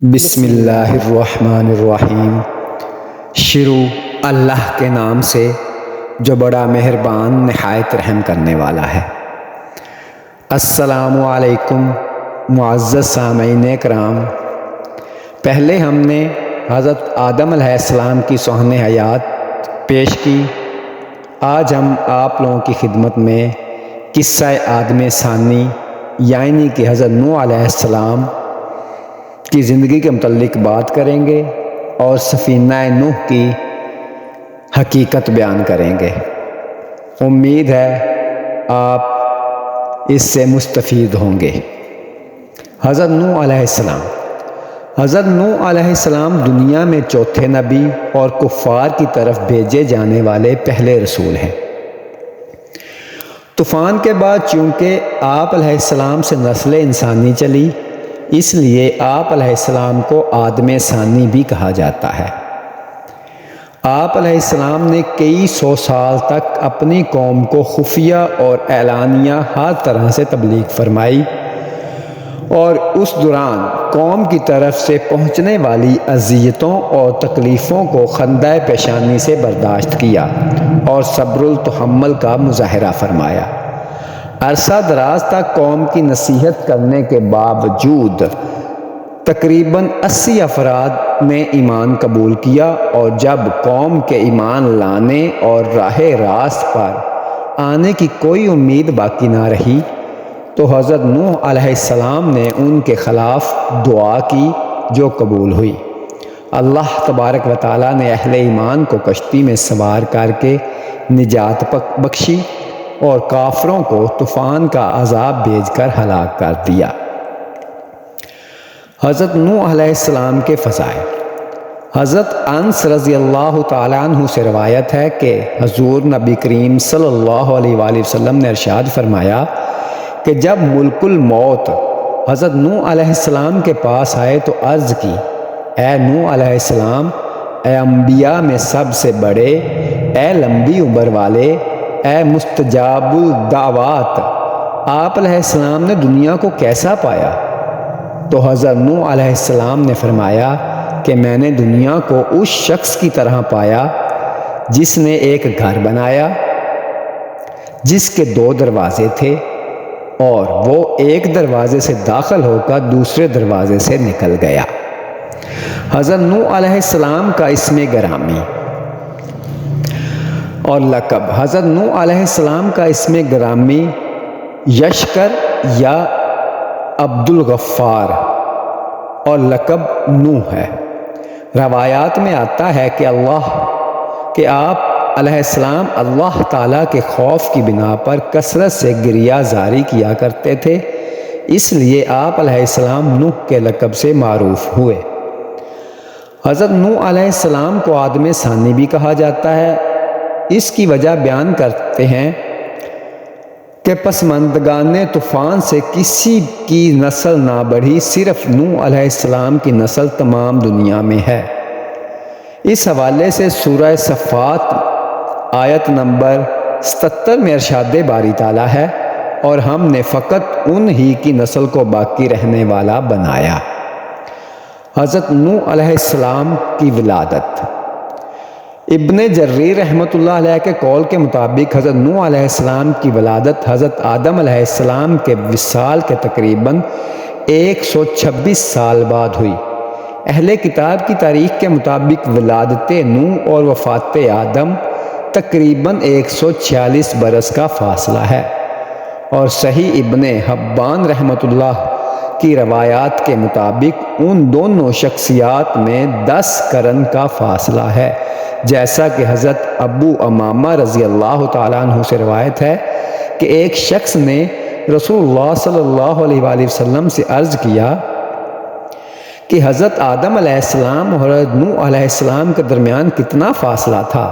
بسم اللہ الرحمن الرحیم۔ شروع اللہ کے نام سے جو بڑا مہربان نہایت رحم کرنے والا ہے۔ السلام علیکم معزز سامعین کرام، پہلے ہم نے حضرت آدم علیہ السلام کی سوہن حیات پیش کی۔ آج ہم آپ لوگوں کی خدمت میں قصہ آدم ثانی یعنی کہ حضرت نوح علیہ السلام کی زندگی کے متعلق بات کریں گے اور سفینہ نوح کی حقیقت بیان کریں گے۔ امید ہے آپ اس سے مستفید ہوں گے۔ حضرت نوح علیہ السلام حضرت نوح علیہ السلام دنیا میں چوتھے نبی اور کفار کی طرف بھیجے جانے والے پہلے رسول ہیں۔ طوفان کے بعد چونکہ آپ علیہ السلام سے نسل انسانی چلی، اس لیے آپ علیہ السلام کو آدم ثانی بھی کہا جاتا ہے۔ آپ علیہ السلام نے کئی سو سال تک اپنی قوم کو خفیہ اور اعلانیہ ہر طرح سے تبلیغ فرمائی، اور اس دوران قوم کی طرف سے پہنچنے والی اذیتوں اور تکلیفوں کو خندہ پیشانی سے برداشت کیا اور صبر التحمل کا مظاہرہ فرمایا۔ عرصہ دراز تک قوم کی نصیحت کرنے کے باوجود تقریباً 80 افراد نے ایمان قبول کیا، اور جب قوم کے ایمان لانے اور راہ راست پر آنے کی کوئی امید باقی نہ رہی تو حضرت نوح علیہ السلام نے ان کے خلاف دعا کی جو قبول ہوئی۔ اللہ تبارک و تعالیٰ نے اہل ایمان کو کشتی میں سوار کر کے نجات بخشی اور کافروں کو طوفان کا عذاب بھیج کر ہلاک کر دیا۔ حضرت نوح علیہ السلام کے فضائل۔ حضرت انس رضی اللہ تعالیٰ عنہ سے روایت ہے کہ حضور نبی کریم صلی اللہ علیہ وآلہ وسلم نے ارشاد فرمایا کہ جب ملک الموت حضرت نوح علیہ السلام کے پاس آئے تو عرض کی، اے نوح علیہ السلام، اے انبیاء میں سب سے بڑے، اے لمبی عمر والے، اے مستجاب الدعوات، آپ علیہ السلام نے دنیا کو کیسا پایا؟ تو حضرت نوح علیہ السلام نے فرمایا کہ میں نے دنیا کو اس شخص کی طرح پایا جس نے ایک گھر بنایا جس کے 2 دروازے تھے، اور وہ ایک دروازے سے داخل ہو کر دوسرے دروازے سے نکل گیا۔ حضرت نوح علیہ السلام کا اسم گرامی اور لقب۔ حضرت نوح علیہ السلام کا اسم گرامی یشکر یا عبد الغفار اور لقب نوح ہے۔ روایات میں آتا ہے کہ آپ علیہ السلام اللہ تعالیٰ کے خوف کی بنا پر کثرت سے گریہ زاری کیا کرتے تھے، اس لیے آپ علیہ السلام نوح کے لقب سے معروف ہوئے۔ حضرت نوح علیہ السلام کو آدم ثانی بھی کہا جاتا ہے۔ اس کی وجہ بیان کرتے ہیں کہ پسماندگان طوفان سے کسی کی نسل نہ بڑھی، صرف نوح علیہ السلام کی نسل تمام دنیا میں ہے۔ اس حوالے سے سورہ صفات آیت نمبر 77 میں ارشاد باری تعالیٰ ہے، اور ہم نے فقط ان ہی کی نسل کو باقی رہنے والا بنایا۔ حضرت نوح علیہ السلام کی ولادت۔ ابن جریر رحمۃ اللہ علیہ کے قول کے مطابق حضرت نوح علیہ السلام کی ولادت حضرت آدم علیہ السلام کے وصال کے تقریباً 126 سال بعد ہوئی۔ اہل کتاب کی تاریخ کے مطابق ولادت نوح اور وفات آدم تقریباً 146 برس کا فاصلہ ہے، اور صحیح ابن حبان رحمۃ اللہ کی روایات کے مطابق ان دونوں شخصیات میں 10 قرن کا فاصلہ ہے، جیسا کہ حضرت ابو امامہ رضی اللہ تعالیٰ عنہ سے روایت ہے کہ ایک شخص نے رسول اللہ صلی اللہ علیہ وآلہ وسلم سے عرض کیا کہ حضرت آدم علیہ السلام اور حضرت نوح علیہ السلام کے درمیان کتنا فاصلہ تھا؟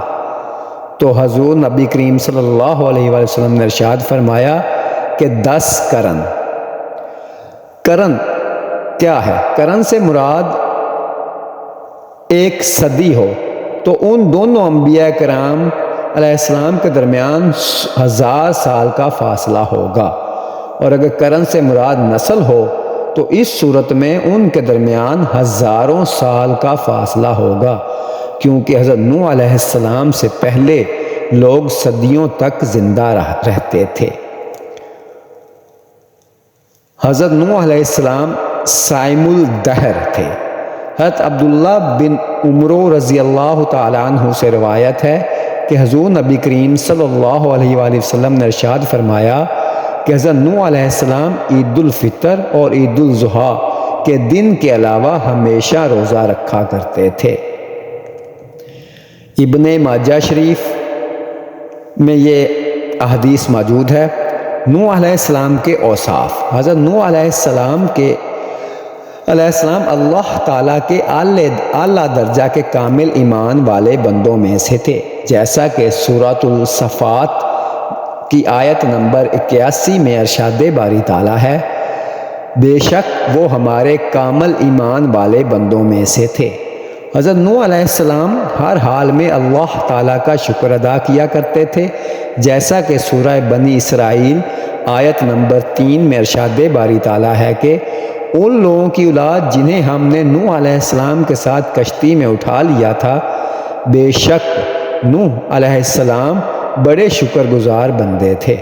تو حضور نبی کریم صلی اللہ علیہ وآلہ وسلم نے ارشاد فرمایا کہ 10 قرن۔ قرن کیا ہے؟ قرن سے مراد ایک صدی ہو تو ان دونوں انبیاء کرام علیہ السلام کے درمیان 1000 سال کا فاصلہ ہوگا، اور اگر قرن سے مراد نسل ہو تو اس صورت میں ان کے درمیان ہزاروں سال کا فاصلہ ہوگا، کیونکہ حضرت نوح علیہ السلام سے پہلے لوگ صدیوں تک زندہ رہتے تھے۔ حضرت نوح علیہ السلام سائم الدہر تھے۔ حضرت عبداللہ بن عمر رضی اللہ تعالیٰ عنہ سے روایت ہے کہ حضور نبی کریم صلی اللہ علیہ وآلہ وسلم نے ارشاد فرمایا کہ حضرت نوح علیہ السلام عید الفطر اور عید الاضحیٰ کے دن کے علاوہ ہمیشہ روزہ رکھا کرتے تھے۔ ابن ماجہ شریف میں یہ احادیث موجود ہے۔ نوح علیہ السلام کے اوصاف۔ حضرت نوح علیہ السلام اللہ تعالیٰ کے اعلیٰ درجہ کے کامل ایمان والے بندوں میں سے تھے، جیسا کہ سورۃ الصفات کی آیت نمبر 81 میں ارشاد باری تعالیٰ ہے، بے شک وہ ہمارے کامل ایمان والے بندوں میں سے تھے۔ حضرت نوح علیہ السلام ہر حال میں اللہ تعالیٰ کا شکر ادا کیا کرتے تھے، جیسا کہ سورہ بنی اسرائیل آیت نمبر 3 میں ارشاد باری تعالیٰ ہے کہ ان لوگوں کی اولاد جنہیں ہم نے نوح علیہ السلام کے ساتھ کشتی میں اٹھا لیا تھا، بے شک نوح علیہ السلام بڑے شکر گزار بندے تھے۔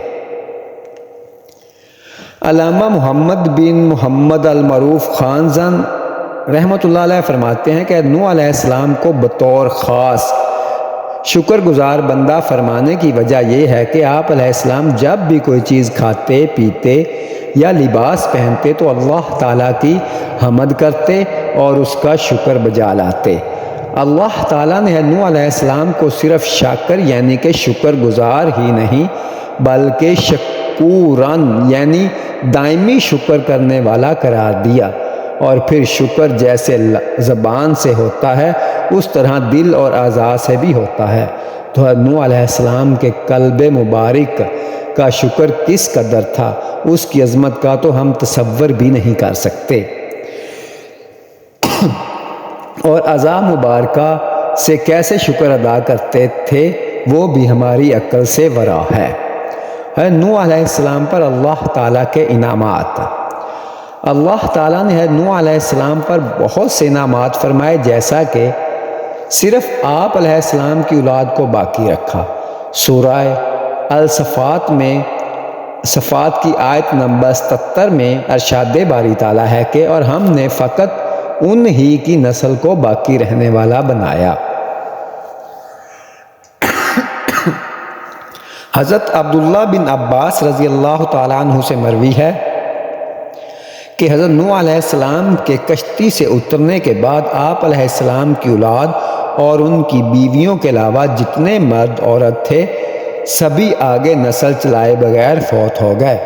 علامہ محمد بن محمد المعروف خانزن رحمۃ اللہ علیہ فرماتے ہیں کہ نوح علیہ السلام کو بطور خاص شکر گزار بندہ فرمانے کی وجہ یہ ہے کہ آپ علیہ السلام جب بھی کوئی چیز کھاتے پیتے یا لباس پہنتے تو اللہ تعالیٰ کی حمد کرتے اور اس کا شکر بجا لاتے۔ اللہ تعالیٰ نے نوح علیہ السلام کو صرف شاکر یعنی کہ شکر گزار ہی نہیں بلکہ شکورن یعنی دائمی شکر کرنے والا قرار دیا، اور پھر شکر جیسے زبان سے ہوتا ہے اس طرح دل اور اعضاء سے بھی ہوتا ہے۔ تو نوح علیہ السلام کے قلب مبارک کا شکر کس قدر تھا، اس کی عظمت کا تو ہم تصور بھی نہیں کر سکتے، اور اعضاء مبارکہ سے کیسے شکر ادا کرتے تھے وہ بھی ہماری عقل سے ورا ہے۔ نوح علیہ السلام پر اللہ تعالیٰ کے انعامات۔ اللہ تعالیٰ نے نوح علیہ السلام پر بہت سے انعامات فرمائے، جیسا کہ صرف آپ علیہ السلام کی اولاد کو باقی رکھا۔ سورہ الصفات میں صفات کی آیت نمبر 77 میں ارشاد باری تعالیٰ ہے کہ اور ہم نے فقط ان ہی کی نسل کو باقی رہنے والا بنایا۔ حضرت عبداللہ بن عباس رضی اللہ تعالیٰ عنہ سے مروی ہے کہ حضرت نوح علیہ السلام کے کشتی سے اترنے کے بعد آپ علیہ السلام کی اولاد اور ان کی بیویوں کے علاوہ جتنے مرد عورت تھے سبھی آگے نسل چلائے بغیر فوت ہو گئے،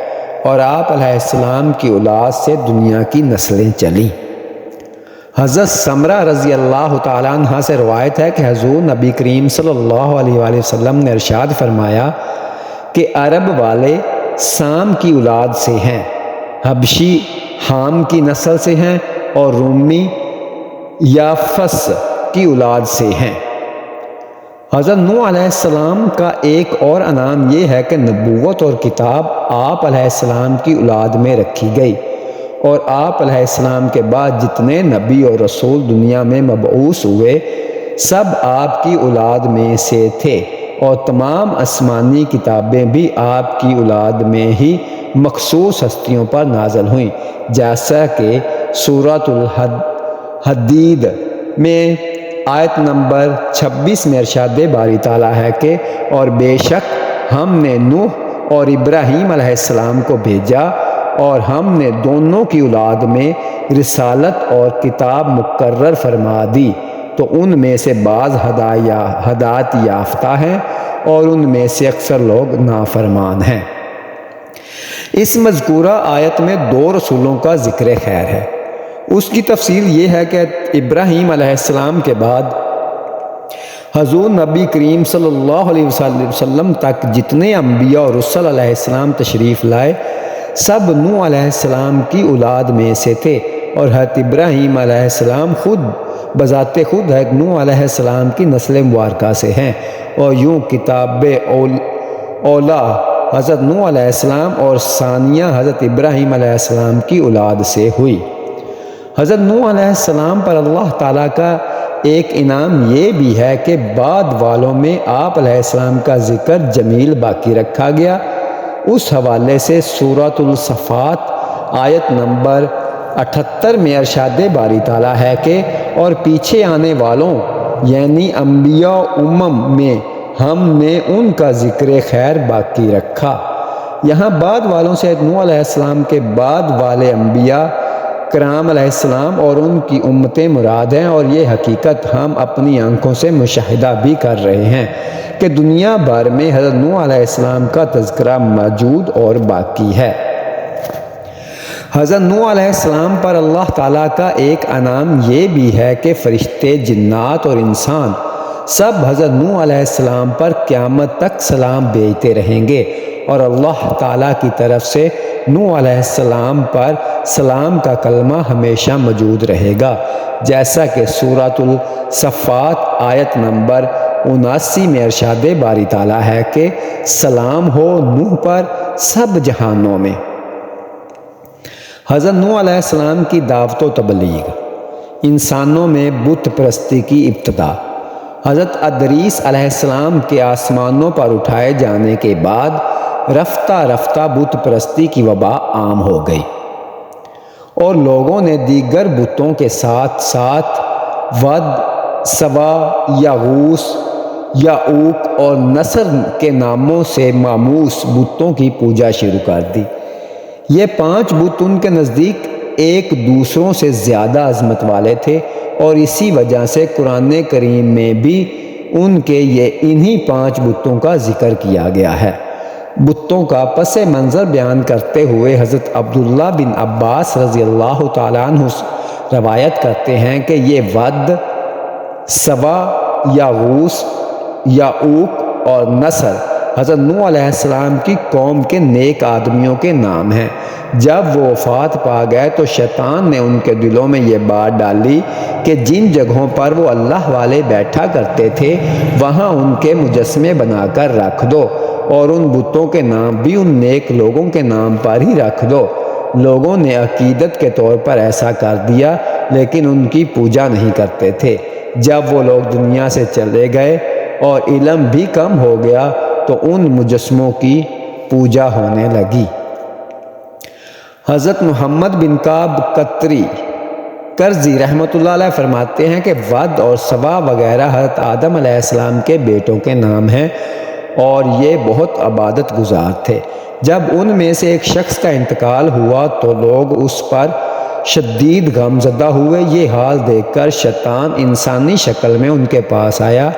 اور آپ علیہ السلام کی اولاد سے دنیا کی نسلیں چلیں۔ حضرت سمرہ رضی اللہ تعالیٰ عنہ سے روایت ہے کہ حضور نبی کریم صلی اللہ علیہ وآلہ وسلم نے ارشاد فرمایا کہ عرب والے سام کی اولاد سے ہیں، حبشی حام کی نسل سے ہیں، اور رومی یافس کی اولاد سے ہیں۔ حضرت نوح علیہ السلام کا ایک اور انعام یہ ہے کہ نبوت اور کتاب آپ علیہ السلام کی اولاد میں رکھی گئی، اور آپ علیہ السلام کے بعد جتنے نبی اور رسول دنیا میں مبعوث ہوئے سب آپ کی اولاد میں سے تھے، اور تمام آسمانی کتابیں بھی آپ کی اولاد میں ہی مخصوص ہستیوں پر نازل ہوئیں، جیسا کہ سورۃ الحدید میں آیت نمبر 26 میں ارشاد باری تعالیٰ ہے کہ اور بے شک ہم نے نوح اور ابراہیم علیہ السلام کو بھیجا، اور ہم نے دونوں کی اولاد میں رسالت اور کتاب مقرر فرما دی، تو ان میں سے بعض ہدایت یافتہ ہیں اور ان میں سے اکثر لوگ نافرمان ہیں۔ اس مذکورہ آیت میں 2 رسولوں کا ذکر خیر ہے۔ اس کی تفصیل یہ ہے کہ ابراہیم علیہ السلام کے بعد حضور نبی کریم صلی اللہ علیہ وسلم تک جتنے انبیاء اور رسل علیہ السلام تشریف لائے سب نوح علیہ السلام کی اولاد میں سے تھے، اور حضرت ابراہیم علیہ السلام خود بذات خود ہے نوح علیہ السلام کی نسل مبارکہ سے ہیں، اور یوں کتاب اولا حضرت نوح علیہ السلام اور ثانیہ حضرت ابراہیم علیہ السلام کی اولاد سے ہوئی۔ حضرت نوح علیہ السلام پر اللہ تعالیٰ کا ایک انعام یہ بھی ہے کہ بعد والوں میں آپ علیہ السلام کا ذکر جمیل باقی رکھا گیا۔ اس حوالے سے سورۃ الصفات آیت نمبر 78 میں ارشاد باری تعالیٰ ہے کہ اور پیچھے آنے والوں یعنی انبیاء امم میں ہم نے ان کا ذکر خیر باقی رکھا۔ یہاں بعد والوں سے نوح علیہ السلام کے بعد والے انبیاء کرام علیہ السلام اور ان کی امتیں مراد ہیں، اور یہ حقیقت ہم اپنی آنکھوں سے مشاہدہ بھی کر رہے ہیں کہ دنیا بھر میں حضرت نوح علیہ السلام کا تذکرہ موجود اور باقی ہے۔ حضرت نوح علیہ السلام پر اللہ تعالیٰ کا ایک انعام یہ بھی ہے کہ فرشتے، جنات اور انسان سب حضرت نوح علیہ السلام پر قیامت تک سلام بھیجتے رہیں گے، اور اللہ تعالیٰ کی طرف سے نوح علیہ السلام پر سلام کا کلمہ ہمیشہ موجود رہے گا، جیسا کہ سورۃ الصفات آیت نمبر 79 میں ارشاد باری تعالیٰ ہے کہ سلام ہو نوح پر سب جہانوں میں۔ حضرت نوح علیہ السلام کی دعوت و تبلیغ، انسانوں میں بت پرستی کی ابتدا۔ حضرت ادریس علیہ السلام کے آسمانوں پر اٹھائے جانے کے بعد رفتہ رفتہ بت پرستی کی وبا عام ہو گئی، اور لوگوں نے دیگر بتوں کے ساتھ ساتھ ود، سوا، یغوث، یعوق اور نصر کے ناموں سے ماموس بتوں کی پوجا شروع کر دی۔ یہ 5 بت ان کے نزدیک ایک دوسروں سے زیادہ عظمت والے تھے، اور اسی وجہ سے قرآن کریم میں بھی ان کے انہی 5 بتوں کا ذکر کیا گیا ہے۔ بتوں کا پس منظر بیان کرتے ہوئے حضرت عبداللہ بن عباس رضی اللہ تعالیٰ عنہ روایت کرتے ہیں کہ یہ ود، سوا، یغوث، یعوق اور نصر حضرت نوح علیہ السلام کی قوم کے نیک آدمیوں کے نام ہیں۔ جب وہ وفات پا گئے تو شیطان نے ان کے دلوں میں یہ بات ڈالی کہ جن جگہوں پر وہ اللہ والے بیٹھا کرتے تھے وہاں ان کے مجسمے بنا کر رکھ دو، اور ان بتوں کے نام بھی ان نیک لوگوں کے نام پر ہی رکھ دو۔ لوگوں نے عقیدت کے طور پر ایسا کر دیا، لیکن ان کی پوجا نہیں کرتے تھے۔ جب وہ لوگ دنیا سے چلے گئے اور علم بھی کم ہو گیا تو ان مجسموں کی پوجا ہونے لگی۔ حضرت محمد بن کعب قطری کرزی رحمۃ اللہ علیہ فرماتے ہیں کہ ود اور سوا وغیرہ حضرت آدم علیہ السلام کے بیٹوں کے نام ہیں، اور یہ بہت عبادت گزار تھے۔ جب ان میں سے ایک شخص کا انتقال ہوا تو لوگ اس پر شدید غم زدہ ہوئے۔ یہ حال دیکھ کر شیطان انسانی شکل میں ان کے پاس آیا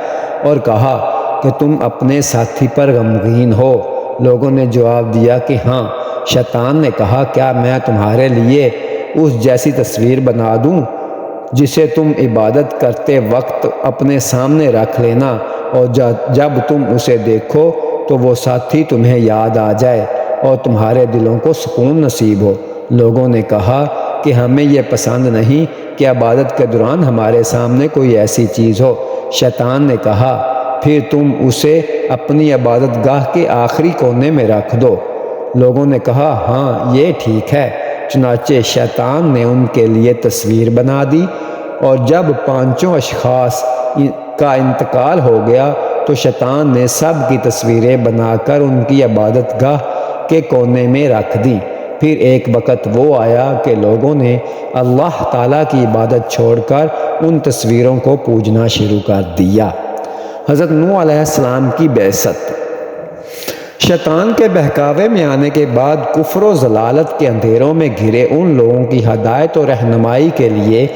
اور کہا کہ تم اپنے ساتھی پر غمگین ہو؟ لوگوں نے جواب دیا کہ ہاں۔ شیطان نے کہا کیا میں تمہارے لیے اس جیسی تصویر بنا دوں جسے تم عبادت کرتے وقت اپنے سامنے رکھ لینا، اور جب تم اسے دیکھو تو وہ ساتھی تمہیں یاد آ جائے اور تمہارے دلوں کو سکون نصیب ہو۔ لوگوں نے کہا کہ ہمیں یہ پسند نہیں کہ عبادت کے دوران ہمارے سامنے کوئی ایسی چیز ہو۔ شیطان نے کہا پھر تم اسے اپنی عبادت گاہ کے آخری کونے میں رکھ دو۔ لوگوں نے کہا ہاں یہ ٹھیک ہے۔ چنانچہ شیطان نے ان کے لیے تصویر بنا دی، اور جب 5 اشخاص کا انتقال ہو گیا تو شیطان نے سب کی تصویریں بنا کر ان کی عبادت گاہ کے کونے میں رکھ دیں۔ پھر ایک وقت وہ آیا کہ لوگوں نے اللہ تعالیٰ کی عبادت چھوڑ کر ان تصویروں کو پوجنا شروع کر دیا۔ حضرت نوح علیہ السلام کی بعثت۔ شیطان کے بہکاوے میں آنے کے بعد کفر و ضلالت کے اندھیروں میں گھرے ان لوگوں کی ہدایت و رہنمائی کے لیے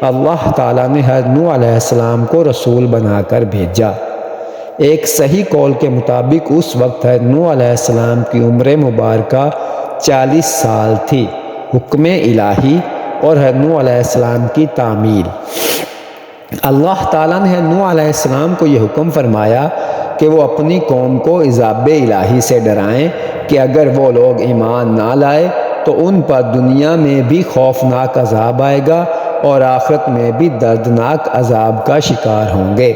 اللہ تعالیٰ نے حضرت نوح علیہ السلام کو رسول بنا کر بھیجا۔ ایک صحیح قول کے مطابق اس وقت حضرت نوح علیہ السلام کی عمر مبارکہ 40 سال تھی۔ حکم الہی اور حضرت نوح علیہ السلام کی تعمیل۔ اللہ تعالیٰ نے حضرت نوح علیہ السلام کو یہ حکم فرمایا کہ وہ اپنی قوم کو عذاب الہی سے ڈرائیں کہ اگر وہ لوگ ایمان نہ لائے تو ان پر دنیا میں بھی خوفناک عذاب آئے گا اور آخرت میں بھی دردناک عذاب کا شکار ہوں گے۔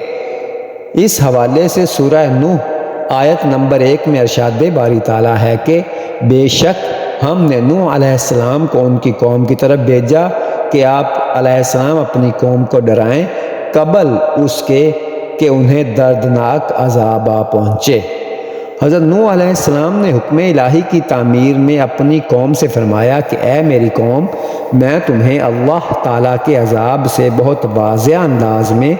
اس حوالے سے سورہ نوح آیت نمبر 1 میں ارشاد باری تعالیٰ ہے کہ بے شک ہم نے نوح علیہ السلام کو ان کی قوم کی طرف بھیجا کہ آپ علیہ السلام اپنی قوم کو ڈرائیں قبل اس کے کہ انہیں دردناک عذاب آ پہنچے۔ حضرت نوح علیہ السلام نے حکم الہی کی تعمیر میں اپنی قوم سے فرمایا کہ اے میری قوم، میں تمہیں اللہ تعالیٰ کے عذاب سے بہت واضح انداز میں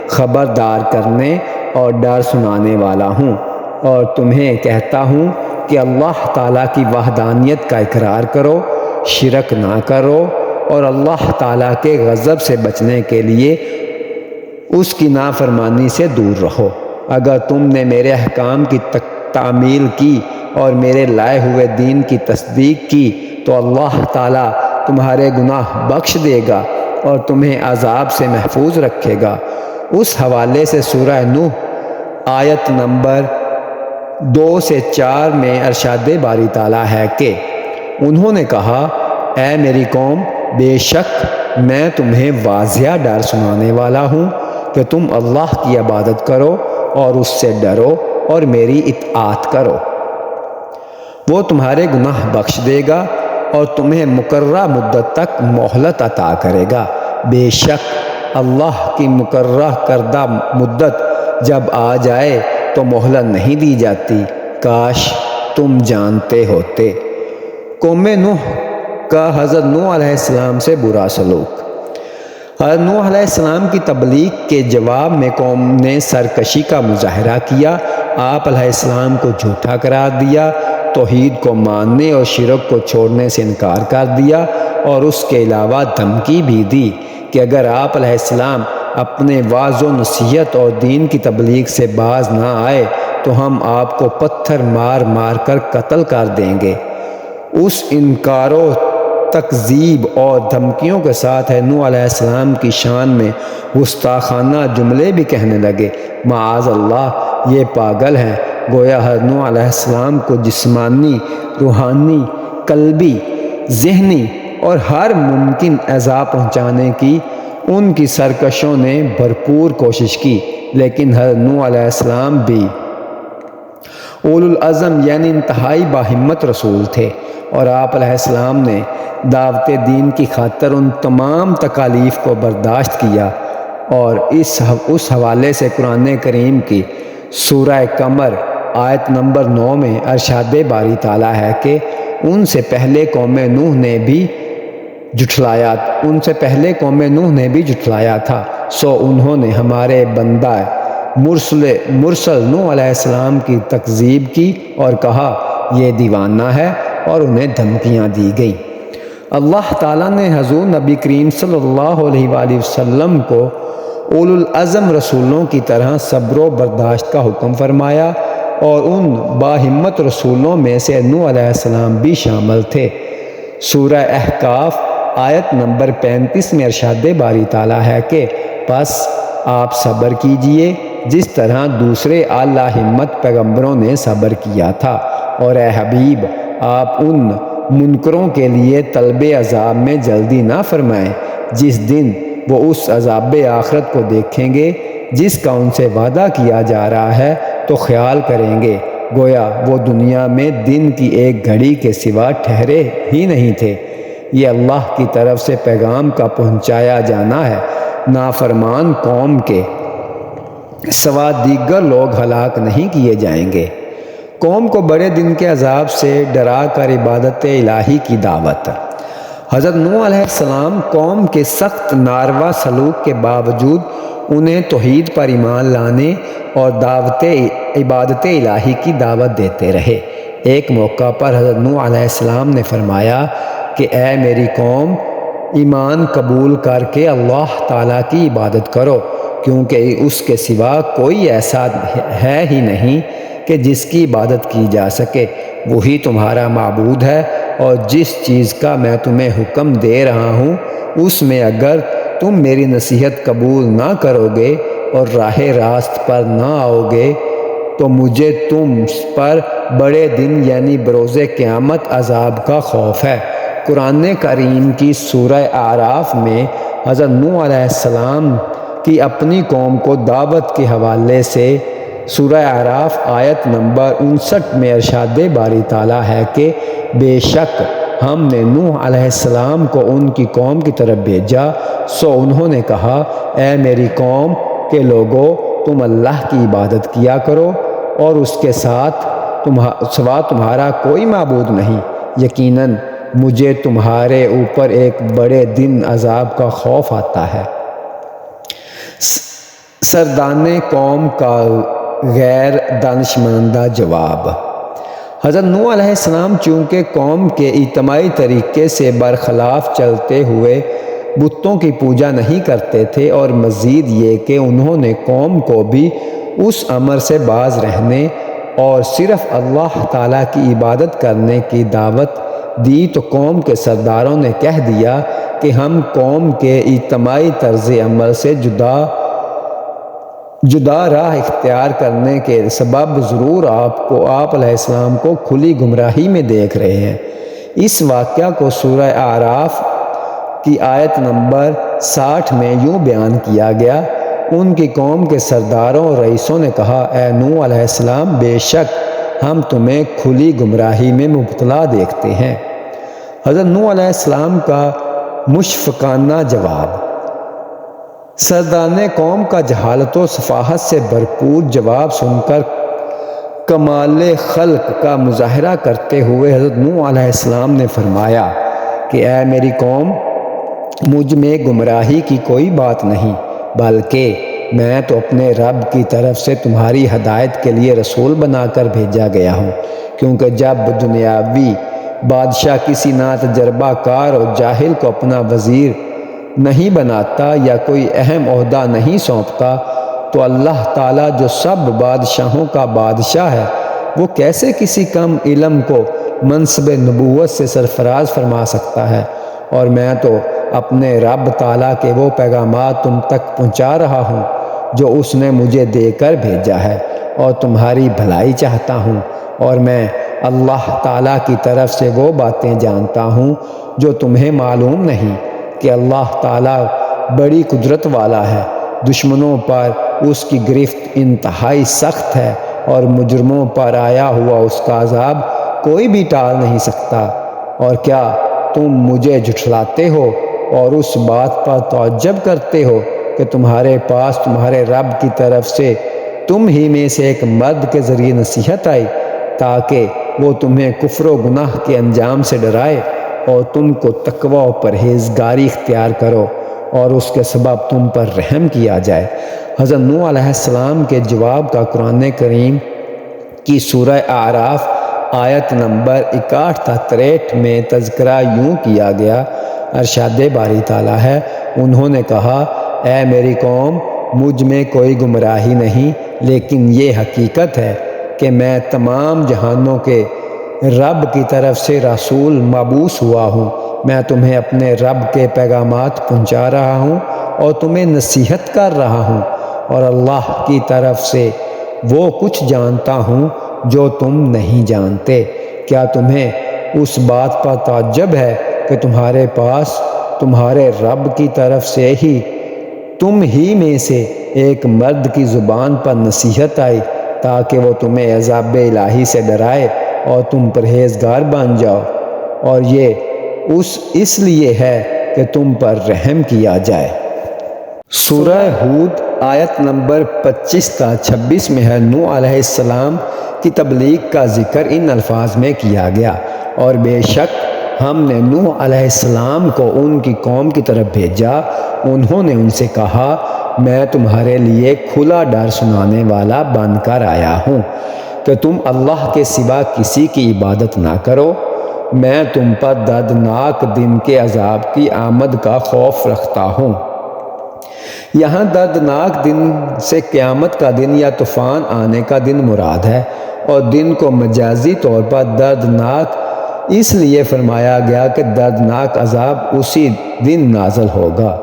خبردار کرنے اور ڈر سنانے والا ہوں، اور تمہیں کہتا ہوں کہ اللہ تعالیٰ کی وحدانیت کا اقرار کرو، شرک نہ کرو، اور اللہ تعالیٰ کے غضب سے بچنے کے لیے اس کی نافرمانی سے دور رہو۔ اگر تم نے میرے احکام کی تعمیل کی اور میرے لائے ہوئے دین کی تصدیق کی تو اللہ تعالیٰ تمہارے گناہ بخش دے گا اور تمہیں عذاب سے محفوظ رکھے گا۔ اس حوالے سے سورہ نوح آیت نمبر 2 سے 4 میں ارشاد باری تعالیٰ ہے کہ انہوں نے کہا اے میری قوم، بے شک میں تمہیں واضح ڈر سنانے والا ہوں کہ تم اللہ کی عبادت کرو اور اس سے ڈرو اور میری اطاعت کرو۔ وہ تمہارے گناہ بخش دے گا اور تمہیں مقررہ مدت تک مہلت عطا کرے گا۔ بے شک اللہ کی مقررہ کردہ مدت جب آ جائے تو مہلت نہیں دی جاتی، کاش تم جانتے ہوتے۔ قوم نوح کا حضرت نوح علیہ السلام سے برا سلوک۔ حضرت نوح علیہ السلام کی تبلیغ کے جواب میں قوم نے سرکشی کا مظاہرہ کیا، آپ علیہ السلام کو جھوٹا قرار دیا، توحید کو ماننے اور شرک کو چھوڑنے سے انکار کر دیا، اور اس کے علاوہ دھمکی بھی دی کہ اگر آپ علیہ السلام اپنے وعظ و نصیحت اور دین کی تبلیغ سے باز نہ آئے تو ہم آپ کو پتھر مار مار کر قتل کر دیں گے۔ اس انکار و تکذیب اور دھمکیوں کے ساتھ نوح علیہ السلام کی شان میں گستاخانہ جملے بھی کہنے لگے۔ معاذ اللہ، یہ پاگل ہیں۔ گویا حضرت نوح علیہ السلام کو جسمانی، روحانی، قلبی، ذہنی اور ہر ممکن ایذا پہنچانے کی ان کی سرکشوں نے بھرپور کوشش کی، لیکن حضرت نوح علیہ السلام بھی اولو العزم یعنی انتہائی باہمت رسول تھے، اور آپ علیہ السلام نے دعوت دین کی خاطر ان تمام تکالیف کو برداشت کیا۔ اور اس حوالے سے قرآن کریم کی سورہ قمر آیت نمبر 9 میں ارشاد باری تعالیٰ ہے کہ ان سے پہلے قوم نوح نے بھی جھٹلایا تھا، سو انہوں نے ہمارے بندہ مرسل نوح علیہ السلام کی تکذیب کی اور کہا یہ دیوانہ ہے، اور انہیں دھمکیاں دی گئیں۔ اللہ تعالیٰ نے حضور نبی کریم صلی اللہ علیہ وآلہ وسلم کو اولو العزم رسولوں کی طرح صبر و برداشت کا حکم فرمایا، اور ان باہمت رسولوں میں سے نوح علیہ السلام بھی شامل تھے۔ سورہ احقاف آیت نمبر 35 میں ارشاد باری تعالیٰ ہے کہ پس آپ صبر کیجئے جس طرح دوسرے اعلیٰ ہمت پیغمبروں نے صبر کیا تھا، اور اے حبیب آپ ان منکروں کے لیے طلب عذاب میں جلدی نہ فرمائیں جس دن وہ اس عذاب آخرت کو دیکھیں گے جس کا ان سے وعدہ کیا جا رہا ہے تو خیال کریں گے گویا وہ دنیا میں دن کی ایک گھڑی کے سوا ٹھہرے ہی نہیں تھے۔ یہ اللہ کی طرف سے پیغام کا پہنچایا جانا ہے۔ نافرمان قوم کے سوا دیگر لوگ ہلاک نہیں کیے جائیں گے۔ قوم کو بڑے دن کے عذاب سے ڈرا کر عبادت الہی کی دعوت۔ حضرت نوح علیہ السلام قوم کے سخت ناروا سلوک کے باوجود انہیں توحید پر ایمان لانے اور عبادت الہی کی دعوت دیتے رہے۔ ایک موقع پر حضرت نوح علیہ السلام نے فرمایا کہ اے میری قوم، ایمان قبول کر کے اللہ تعالیٰ کی عبادت کرو، کیونکہ اس کے سوا کوئی ایسا ہے ہی نہیں کہ جس کی عبادت کی جا سکے، وہی تمہارا معبود ہے، اور جس چیز کا میں تمہیں حکم دے رہا ہوں اس میں اگر تم میری نصیحت قبول نہ کرو گے اور راہ راست پر نہ آؤ گے تو مجھے تم پر بڑے دن یعنی بروز قیامت عذاب کا خوف ہے۔ قرآن کریم کی سورہ اعراف میں حضرت نوح علیہ السلام کی اپنی قوم کو دعوت کے حوالے سے سورہ اعراف آیت نمبر 59 میں ارشاد باری تعالیٰ ہے کہ بے شک ہم نے نوح علیہ السلام کو ان کی قوم کی طرف بھیجا، سو انہوں نے کہا اے میری قوم کے لوگو، تم اللہ کی عبادت کیا کرو اور اس کے ساتھ سوا تمہارا کوئی معبود نہیں، یقیناً مجھے تمہارے اوپر ایک بڑے دن عذاب کا خوف آتا ہے۔ سردان قوم کا غیر دانشمندانہ جواب۔ حضرت نوح علیہ السلام چونکہ قوم کے اجتماعی طریقے سے برخلاف چلتے ہوئے بتوں کی پوجا نہیں کرتے تھے، اور مزید یہ کہ انہوں نے قوم کو بھی اس امر سے باز رہنے اور صرف اللہ تعالیٰ کی عبادت کرنے کی دعوت دی، تو قوم کے سرداروں نے کہہ دیا کہ ہم قوم کے اجتماعی طرز عمل سے جدا راہ اختیار کرنے کے سبب ضرور آپ علیہ السلام کو کھلی گمراہی میں دیکھ رہے ہیں۔ اس واقعہ کو سورہ اعراف کی آیت نمبر 60 میں یوں بیان کیا گیا، ان کی قوم کے سرداروں اور رئیسوں نے کہا اے نوح علیہ السلام، بے شک ہم تمہیں کھلی گمراہی میں مبتلا دیکھتے ہیں۔ حضرت نوح علیہ السلام کا مشفقانہ جواب۔ سردان قوم کا جہالت و سفاہت سے بھرپور جواب سن کر کمال خلق کا مظاہرہ کرتے ہوئے حضرت نوح علیہ السلام نے فرمایا کہ اے میری قوم، مجھ میں گمراہی کی کوئی بات نہیں، بلکہ میں تو اپنے رب کی طرف سے تمہاری ہدایت کے لیے رسول بنا کر بھیجا گیا ہوں، کیونکہ جب دنیاوی بادشاہ کسی ناتجربہ کار اور جاہل کو اپنا وزیر نہیں بناتا یا کوئی اہم عہدہ نہیں سونپتا، تو اللہ تعالیٰ جو سب بادشاہوں کا بادشاہ ہے، وہ کیسے کسی کم علم کو منصب نبوت سے سرفراز فرما سکتا ہے؟ اور میں تو اپنے رب تعالیٰ کے وہ پیغامات تم تک پہنچا رہا ہوں جو اس نے مجھے دے کر بھیجا ہے، اور تمہاری بھلائی چاہتا ہوں، اور میں اللہ تعالیٰ کی طرف سے وہ باتیں جانتا ہوں جو تمہیں معلوم نہیں، کہ اللہ تعالیٰ بڑی قدرت والا ہے، دشمنوں پر اس کی گرفت انتہائی سخت ہے، اور مجرموں پر آیا ہوا اس کا عذاب کوئی بھی ٹال نہیں سکتا۔ اور کیا تم مجھے جھٹلاتے ہو اور اس بات پر تعجب کرتے ہو کہ تمہارے پاس تمہارے رب کی طرف سے تم ہی میں سے ایک مرد کے ذریعے نصیحت آئی، تاکہ وہ تمہیں کفر و گناہ کے انجام سے ڈرائے اور تم کو تقوی و پرہیزگاری اختیار کرو، اور اس کے سبب تم پر رحم کیا جائے۔ حضرت نوح علیہ السلام کے جواب کا قرآن کریم کی سورہ اعراف آیت نمبر 61 تا 63 میں تذکرہ یوں کیا گیا، ارشاد باری تعالیٰ ہے، انہوں نے کہا اے میری قوم، مجھ میں کوئی گمراہی نہیں، لیکن یہ حقیقت ہے کہ میں تمام جہانوں کے رب کی طرف سے رسول مبعوث ہوا ہوں، میں تمہیں اپنے رب کے پیغامات پہنچا رہا ہوں اور تمہیں نصیحت کر رہا ہوں، اور اللہ کی طرف سے وہ کچھ جانتا ہوں جو تم نہیں جانتے۔ کیا تمہیں اس بات پر تعجب ہے کہ تمہارے پاس تمہارے رب کی طرف سے تم ہی میں سے ایک مرد کی زبان پر نصیحت آئی، تاکہ وہ تمہیں عذاب الہی سے ڈرائے اور تم پرہیزگار بن جاؤ، اور یہ اس لیے ہے کہ تم پر رحم کیا جائے۔ سورہ ہود آیت نمبر 25 تا 26 میں ہے نوح علیہ السلام کی تبلیغ کا ذکر ان الفاظ میں کیا گیا، اور بے شک ہم نے نوح علیہ السلام کو ان کی قوم کی طرف بھیجا، انہوں نے ان سے کہا میں تمہارے لیے کھلا ڈر سنانے والا بن کر آیا ہوں کہ تم اللہ کے سوا کسی کی عبادت نہ کرو، میں تم پر دردناک دن کے عذاب کی آمد کا خوف رکھتا ہوں۔ یہاں دردناک دن سے قیامت کا دن یا طوفان آنے کا دن مراد ہے، اور دن کو مجازی طور پر دردناک اس لیے فرمایا گیا کہ دردناک عذاب اسی دن نازل ہوگا۔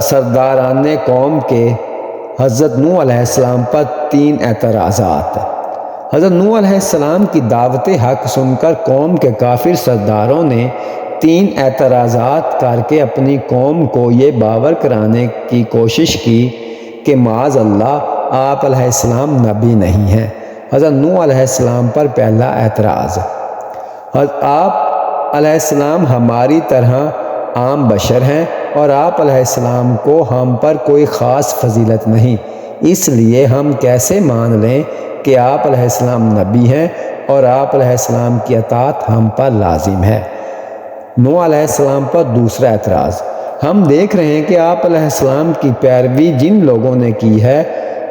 سرداران قوم کے حضرت نوح علیہ السلام پر 3 اعتراضات۔ حضرت نوح علیہ السلام کی دعوت حق سن کر قوم کے کافر سرداروں نے 3 اعتراضات کر کے اپنی قوم کو یہ باور کرانے کی کوشش کی کہ معاذ اللہ آپ علیہ السلام نبی نہیں ہیں۔ حضرت نوح علیہ السلام پر پہلا اعتراض، آپ علیہ السلام ہماری طرح عام بشر ہیں اور آپ علیہ السلام کو ہم پر کوئی خاص فضیلت نہیں، اس لیے ہم کیسے مان لیں کہ آپ علیہ السلام نبی ہیں اور آپ علیہ السلام کی اطاعت ہم پر لازم ہے۔ نوح علیہ السلام پر دوسرا اعتراض، ہم دیکھ رہے ہیں کہ آپ علیہ السلام کی پیروی جن لوگوں نے کی ہے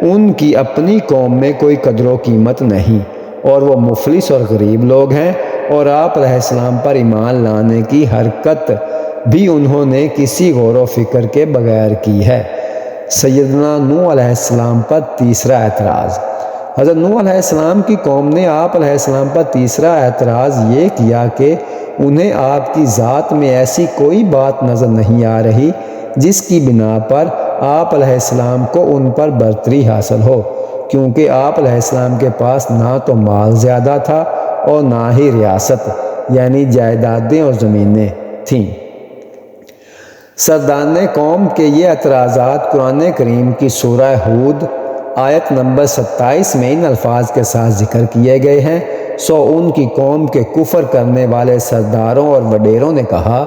ان کی اپنی قوم میں کوئی قدر و قیمت نہیں اور وہ مفلس اور غریب لوگ ہیں، اور آپ علیہ السلام پر ایمان لانے کی حرکت بھی انہوں نے کسی غور و فکر کے بغیر کی ہے۔ سیدنا نوح علیہ السلام پر تیسرا اعتراض، حضرت نوح علیہ السلام کی قوم نے آپ علیہ السلام پر تیسرا اعتراض یہ کیا کہ انہیں آپ کی ذات میں ایسی کوئی بات نظر نہیں آ رہی جس کی بنا پر آپ علیہ السلام کو ان پر برتری حاصل ہو، کیونکہ آپ علیہ السلام کے پاس نہ تو مال زیادہ تھا اور نہ ہی ریاست یعنی جائیدادیں اور زمینیں تھیں۔ سردان قوم کے یہ اعتراضات قرآن کریم کی سورہ ہود آیت نمبر 27 میں ان الفاظ کے ساتھ ذکر کیے گئے ہیں، سو ان کی قوم کے کفر کرنے والے سرداروں اور وڈیروں نے کہا،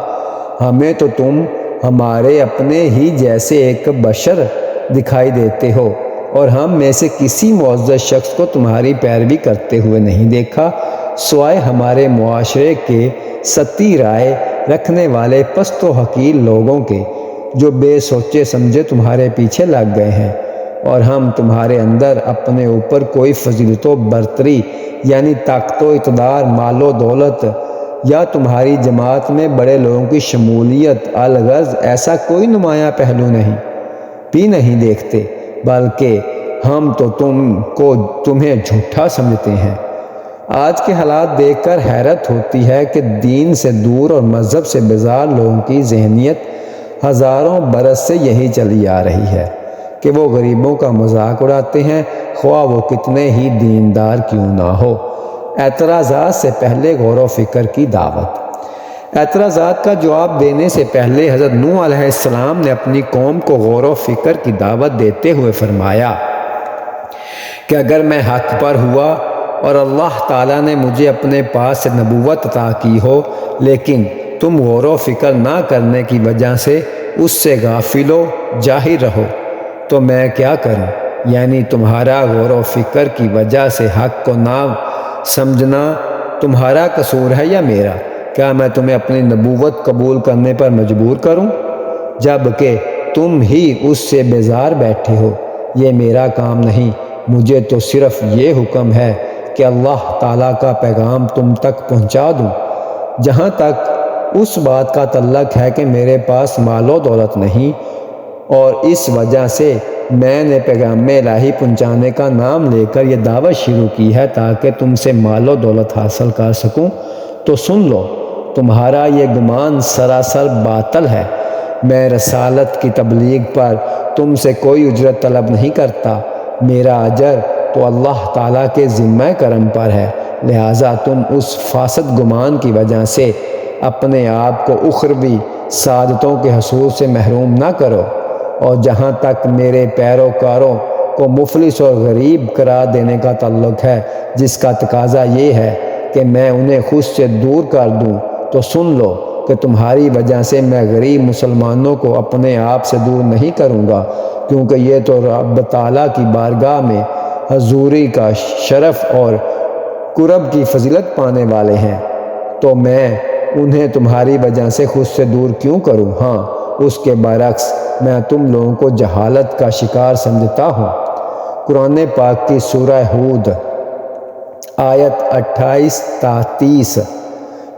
ہمیں تو تم ہمارے اپنے ہی جیسے ایک بشر دکھائی دیتے ہو اور ہم میں سے کسی معزز شخص کو تمہاری پیروی کرتے ہوئے نہیں دیکھا سوائے ہمارے معاشرے کے سطحی رائے رکھنے والے پست و حقیر لوگوں کے، جو بے سوچے سمجھے تمہارے پیچھے لگ گئے ہیں، اور ہم تمہارے اندر اپنے اوپر کوئی فضیلت و برتری یعنی طاقت و اقتدار، مال و دولت یا تمہاری جماعت میں بڑے لوگوں کی شمولیت الغرض ایسا کوئی نمایاں پہلو نہیں دیکھتے، بلکہ ہم تو تمہیں جھوٹا سمجھتے ہیں۔ آج کے حالات دیکھ کر حیرت ہوتی ہے کہ دین سے دور اور مذہب سے بیزار لوگوں کی ذہنیت ہزاروں برس سے یہی چلی آ رہی ہے کہ وہ غریبوں کا مذاق اڑاتے ہیں، خواہ وہ کتنے ہی دیندار کیوں نہ ہو۔ اعتراضات سے پہلے غور و فکر کی دعوت، اعتراضات کا جواب دینے سے پہلے حضرت نوح علیہ السلام نے اپنی قوم کو غور و فکر کی دعوت دیتے ہوئے فرمایا کہ اگر میں حق پر ہوا اور اللہ تعالیٰ نے مجھے اپنے پاس سے نبوت عطا کی ہو لیکن تم غور و فکر نہ کرنے کی وجہ سے اس سے غافل و جاہل رہو تو میں کیا کروں؟ یعنی تمہارا غور و فکر کی وجہ سے حق کو نہ سمجھنا تمہارا قصور ہے یا میرا؟ کیا میں تمہیں اپنی نبوت قبول کرنے پر مجبور کروں جب کہ تم ہی اس سے بیزار بیٹھے ہو؟ یہ میرا کام نہیں، مجھے تو صرف یہ حکم ہے کہ اللہ تعالیٰ کا پیغام تم تک پہنچا دوں۔ جہاں تک اس بات کا تعلق ہے کہ میرے پاس مال و دولت نہیں اور اس وجہ سے میں نے پیغام الہی پہنچانے کا نام لے کر یہ دعوت شروع کی ہے تاکہ تم سے مال و دولت حاصل کر سکوں، تو سن لو تمہارا یہ گمان سراسر باطل ہے۔ میں رسالت کی تبلیغ پر تم سے کوئی اجرت طلب نہیں کرتا، میرا اجر تو اللہ تعالیٰ کے ذمہ کرم پر ہے، لہٰذا تم اس فاسد گمان کی وجہ سے اپنے آپ کو اخروی سعادتوں کے حصول سے محروم نہ کرو۔ اور جہاں تک میرے پیروکاروں کو مفلس اور غریب قرار دینے کا تعلق ہے جس کا تقاضا یہ ہے کہ میں انہیں خود سے دور کر دوں، تو سن لو کہ تمہاری وجہ سے میں غریب مسلمانوں کو اپنے آپ سے دور نہیں کروں گا، کیونکہ یہ تو رب تعالیٰ کی بارگاہ میں حضوری کا شرف اور قرب کی فضیلت پانے والے ہیں، تو میں انہیں تمہاری وجہ سے خود سے دور کیوں کروں؟ ہاں، اس کے برعکس میں تم لوگوں کو جہالت کا شکار سمجھتا ہوں۔ قرآن پاک کی سورہ ہود آیت 28 تا 30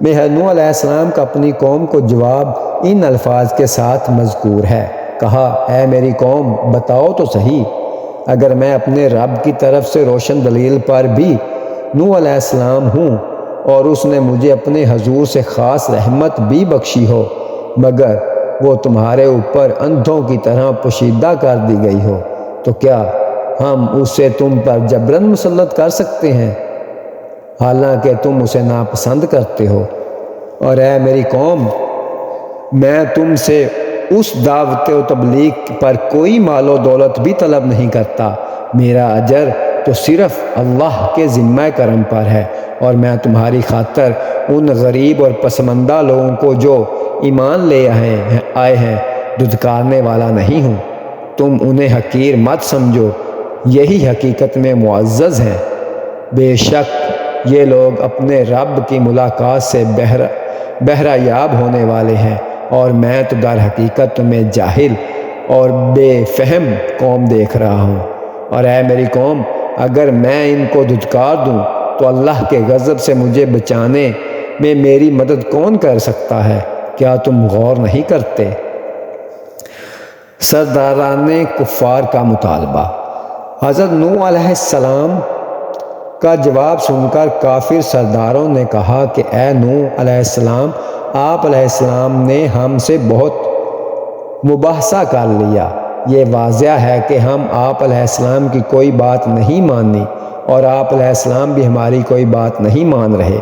میں نوح علیہ السلام کا اپنی قوم کو جواب ان الفاظ کے ساتھ مذکور ہے، کہا، اے میری قوم بتاؤ تو صحیح، اگر میں اپنے رب کی طرف سے روشن دلیل پر بھی نوح علیہ السلام ہوں اور اس نے مجھے اپنے حضور سے خاص رحمت بھی بخشی ہو مگر وہ تمہارے اوپر اندھوں کی طرح پوشیدہ کر دی گئی ہو، تو کیا ہم اسے تم پر جبراً مسلط کر سکتے ہیں حالانکہ تم اسے ناپسند کرتے ہو؟ اور اے میری قوم، میں تم سے اس دعوت و تبلیغ پر کوئی مال و دولت بھی طلب نہیں کرتا میرا اجر تو صرف اللہ کے ذمہ کرم پر ہے، اور میں تمہاری خاطر ان غریب اور پسماندہ لوگوں کو جو ایمان لے آئے ہیں دھتکارنے والا نہیں ہوں۔ تم انہیں حقیر مت سمجھو، یہی حقیقت میں معزز ہیں۔ بے شک یہ لوگ اپنے رب کی ملاقات سے بہرہ یاب ہونے والے ہیں، اور میں تو در حقیقت تمہیں جاہل اور بے فہم قوم دیکھ رہا ہوں۔ اور اے میری قوم، اگر میں ان کو دھتکار دوں تو اللہ کے غضب سے مجھے بچانے میں میری مدد کون کر سکتا ہے؟ کیا تم غور نہیں کرتے؟ سرداران کفار کا مطالبہ۔ حضرت نوح علیہ السلام کا جواب سن کر کافر سرداروں نے کہا کہ اے نوح علیہ السلام، آپ علیہ السلام نے ہم سے بہت مباحثہ کر لیا۔ یہ واضح ہے کہ ہم آپ علیہ السلام کی کوئی بات نہیں مانی، اور آپ علیہ السلام بھی ہماری کوئی بات نہیں مان رہے۔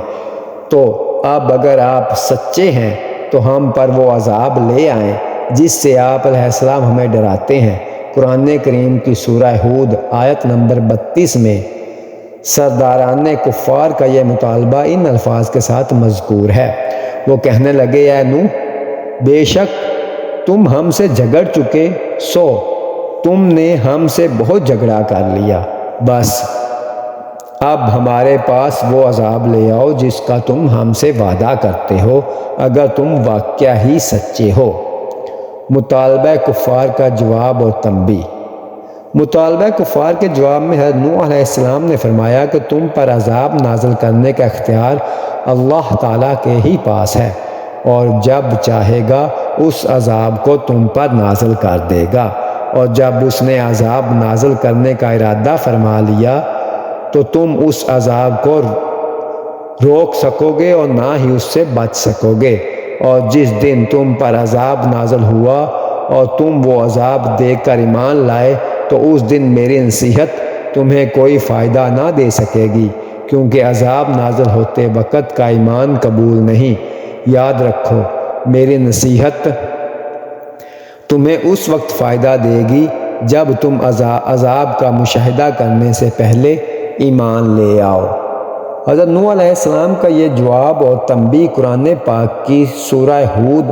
تو اب اگر آپ سچے ہیں تو ہم پر وہ عذاب لے آئیں جس سے آپ علیہ السلام ہمیں ڈراتے ہیں۔ قرآن کریم کی سورہ ہود آیت نمبر 32 میں سرداران کفار کا یہ مطالبہ ان الفاظ کے ساتھ مذکور ہے۔ وہ کہنے لگے، اے نوح، بے شک تم ہم سے جھگڑ چکے، سو تم نے ہم سے بہت جھگڑا کر لیا، بس اب ہمارے پاس وہ عذاب لے آؤ جس کا تم ہم سے وعدہ کرتے ہو، اگر تم واقعہ ہی سچے ہو۔ مطالبہ کفار کا جواب اور تنبیہ۔ مطالبہ کفار کے جواب میں حضرت نوح علیہ السلام نے فرمایا کہ تم پر عذاب نازل کرنے کا اختیار اللہ تعالیٰ کے ہی پاس ہے، اور جب چاہے گا اس عذاب کو تم پر نازل کر دے گا، اور جب اس نے عذاب نازل کرنے کا ارادہ فرما لیا تو تم اس عذاب کو روک سکو گے اور نہ ہی اس سے بچ سکو گے۔ اور جس دن تم پر عذاب نازل ہوا اور تم وہ عذاب دیکھ کر ایمان لائے تو اس دن میری نصیحت تمہیں کوئی فائدہ نہ دے سکے گی، کیونکہ عذاب نازل ہوتے وقت کا ایمان قبول نہیں۔ یاد رکھو، میری نصیحت تمہیں اس وقت فائدہ دے گی جب تم عذاب کا مشاہدہ کرنے سے پہلے ایمان لے آؤ۔ حضرت نوح علیہ السلام کا یہ جواب اور تنبیہ قرآن پاک کی سورہ ہود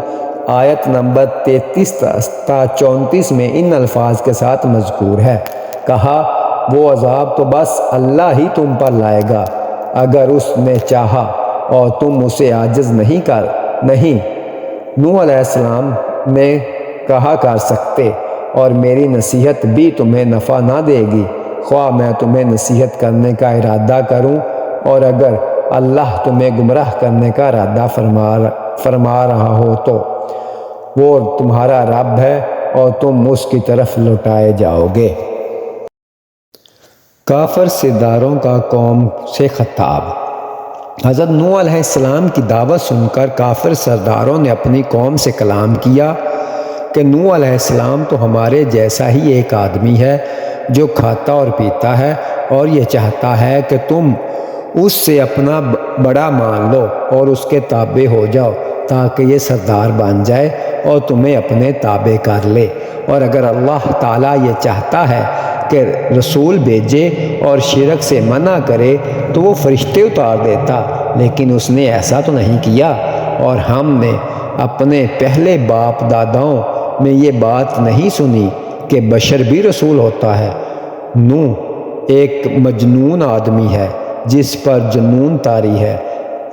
آیت نمبر 33 تا 34 میں ان الفاظ کے ساتھ مذکور ہے۔ کہا، وہ عذاب تو بس اللہ ہی تم پر لائے گا اگر اس نے چاہا، اور تم اسے عاجز نہیں نوح علیہ السلام نے کہا کر سکتے، اور میری نصیحت بھی تمہیں نفع نہ دے گی، خواہ میں تمہیں نصیحت کرنے کا ارادہ کروں، اور اگر اللہ تمہیں گمراہ کرنے کا ارادہ فرما رہا ہو تو وہ تمہارا رب ہے اور تم اس کی طرف لوٹائے جاؤ گے۔ کافر سرداروں کا قوم سے خطاب۔ حضرت نوح علیہ السلام کی دعوت سن کر کافر سرداروں نے اپنی قوم سے کلام کیا کہ نوح علیہ السلام تو ہمارے جیسا ہی ایک آدمی ہے جو کھاتا اور پیتا ہے، اور یہ چاہتا ہے کہ تم اس سے اپنا بڑا مان لو اور اس کے تابع ہو جاؤ تاکہ یہ سردار بن جائے اور تمہیں اپنے تابع کر لے۔ اور اگر اللہ تعالیٰ یہ چاہتا ہے کہ رسول بھیجے اور شرک سے منع کرے تو وہ فرشتے اتار دیتا، لیکن اس نے ایسا تو نہیں کیا، اور ہم نے اپنے پہلے باپ داداؤں میں یہ بات نہیں سنی کہ بشر بھی رسول ہوتا ہے۔ نوح ایک مجنون آدمی ہے جس پر جنون طاری ہے،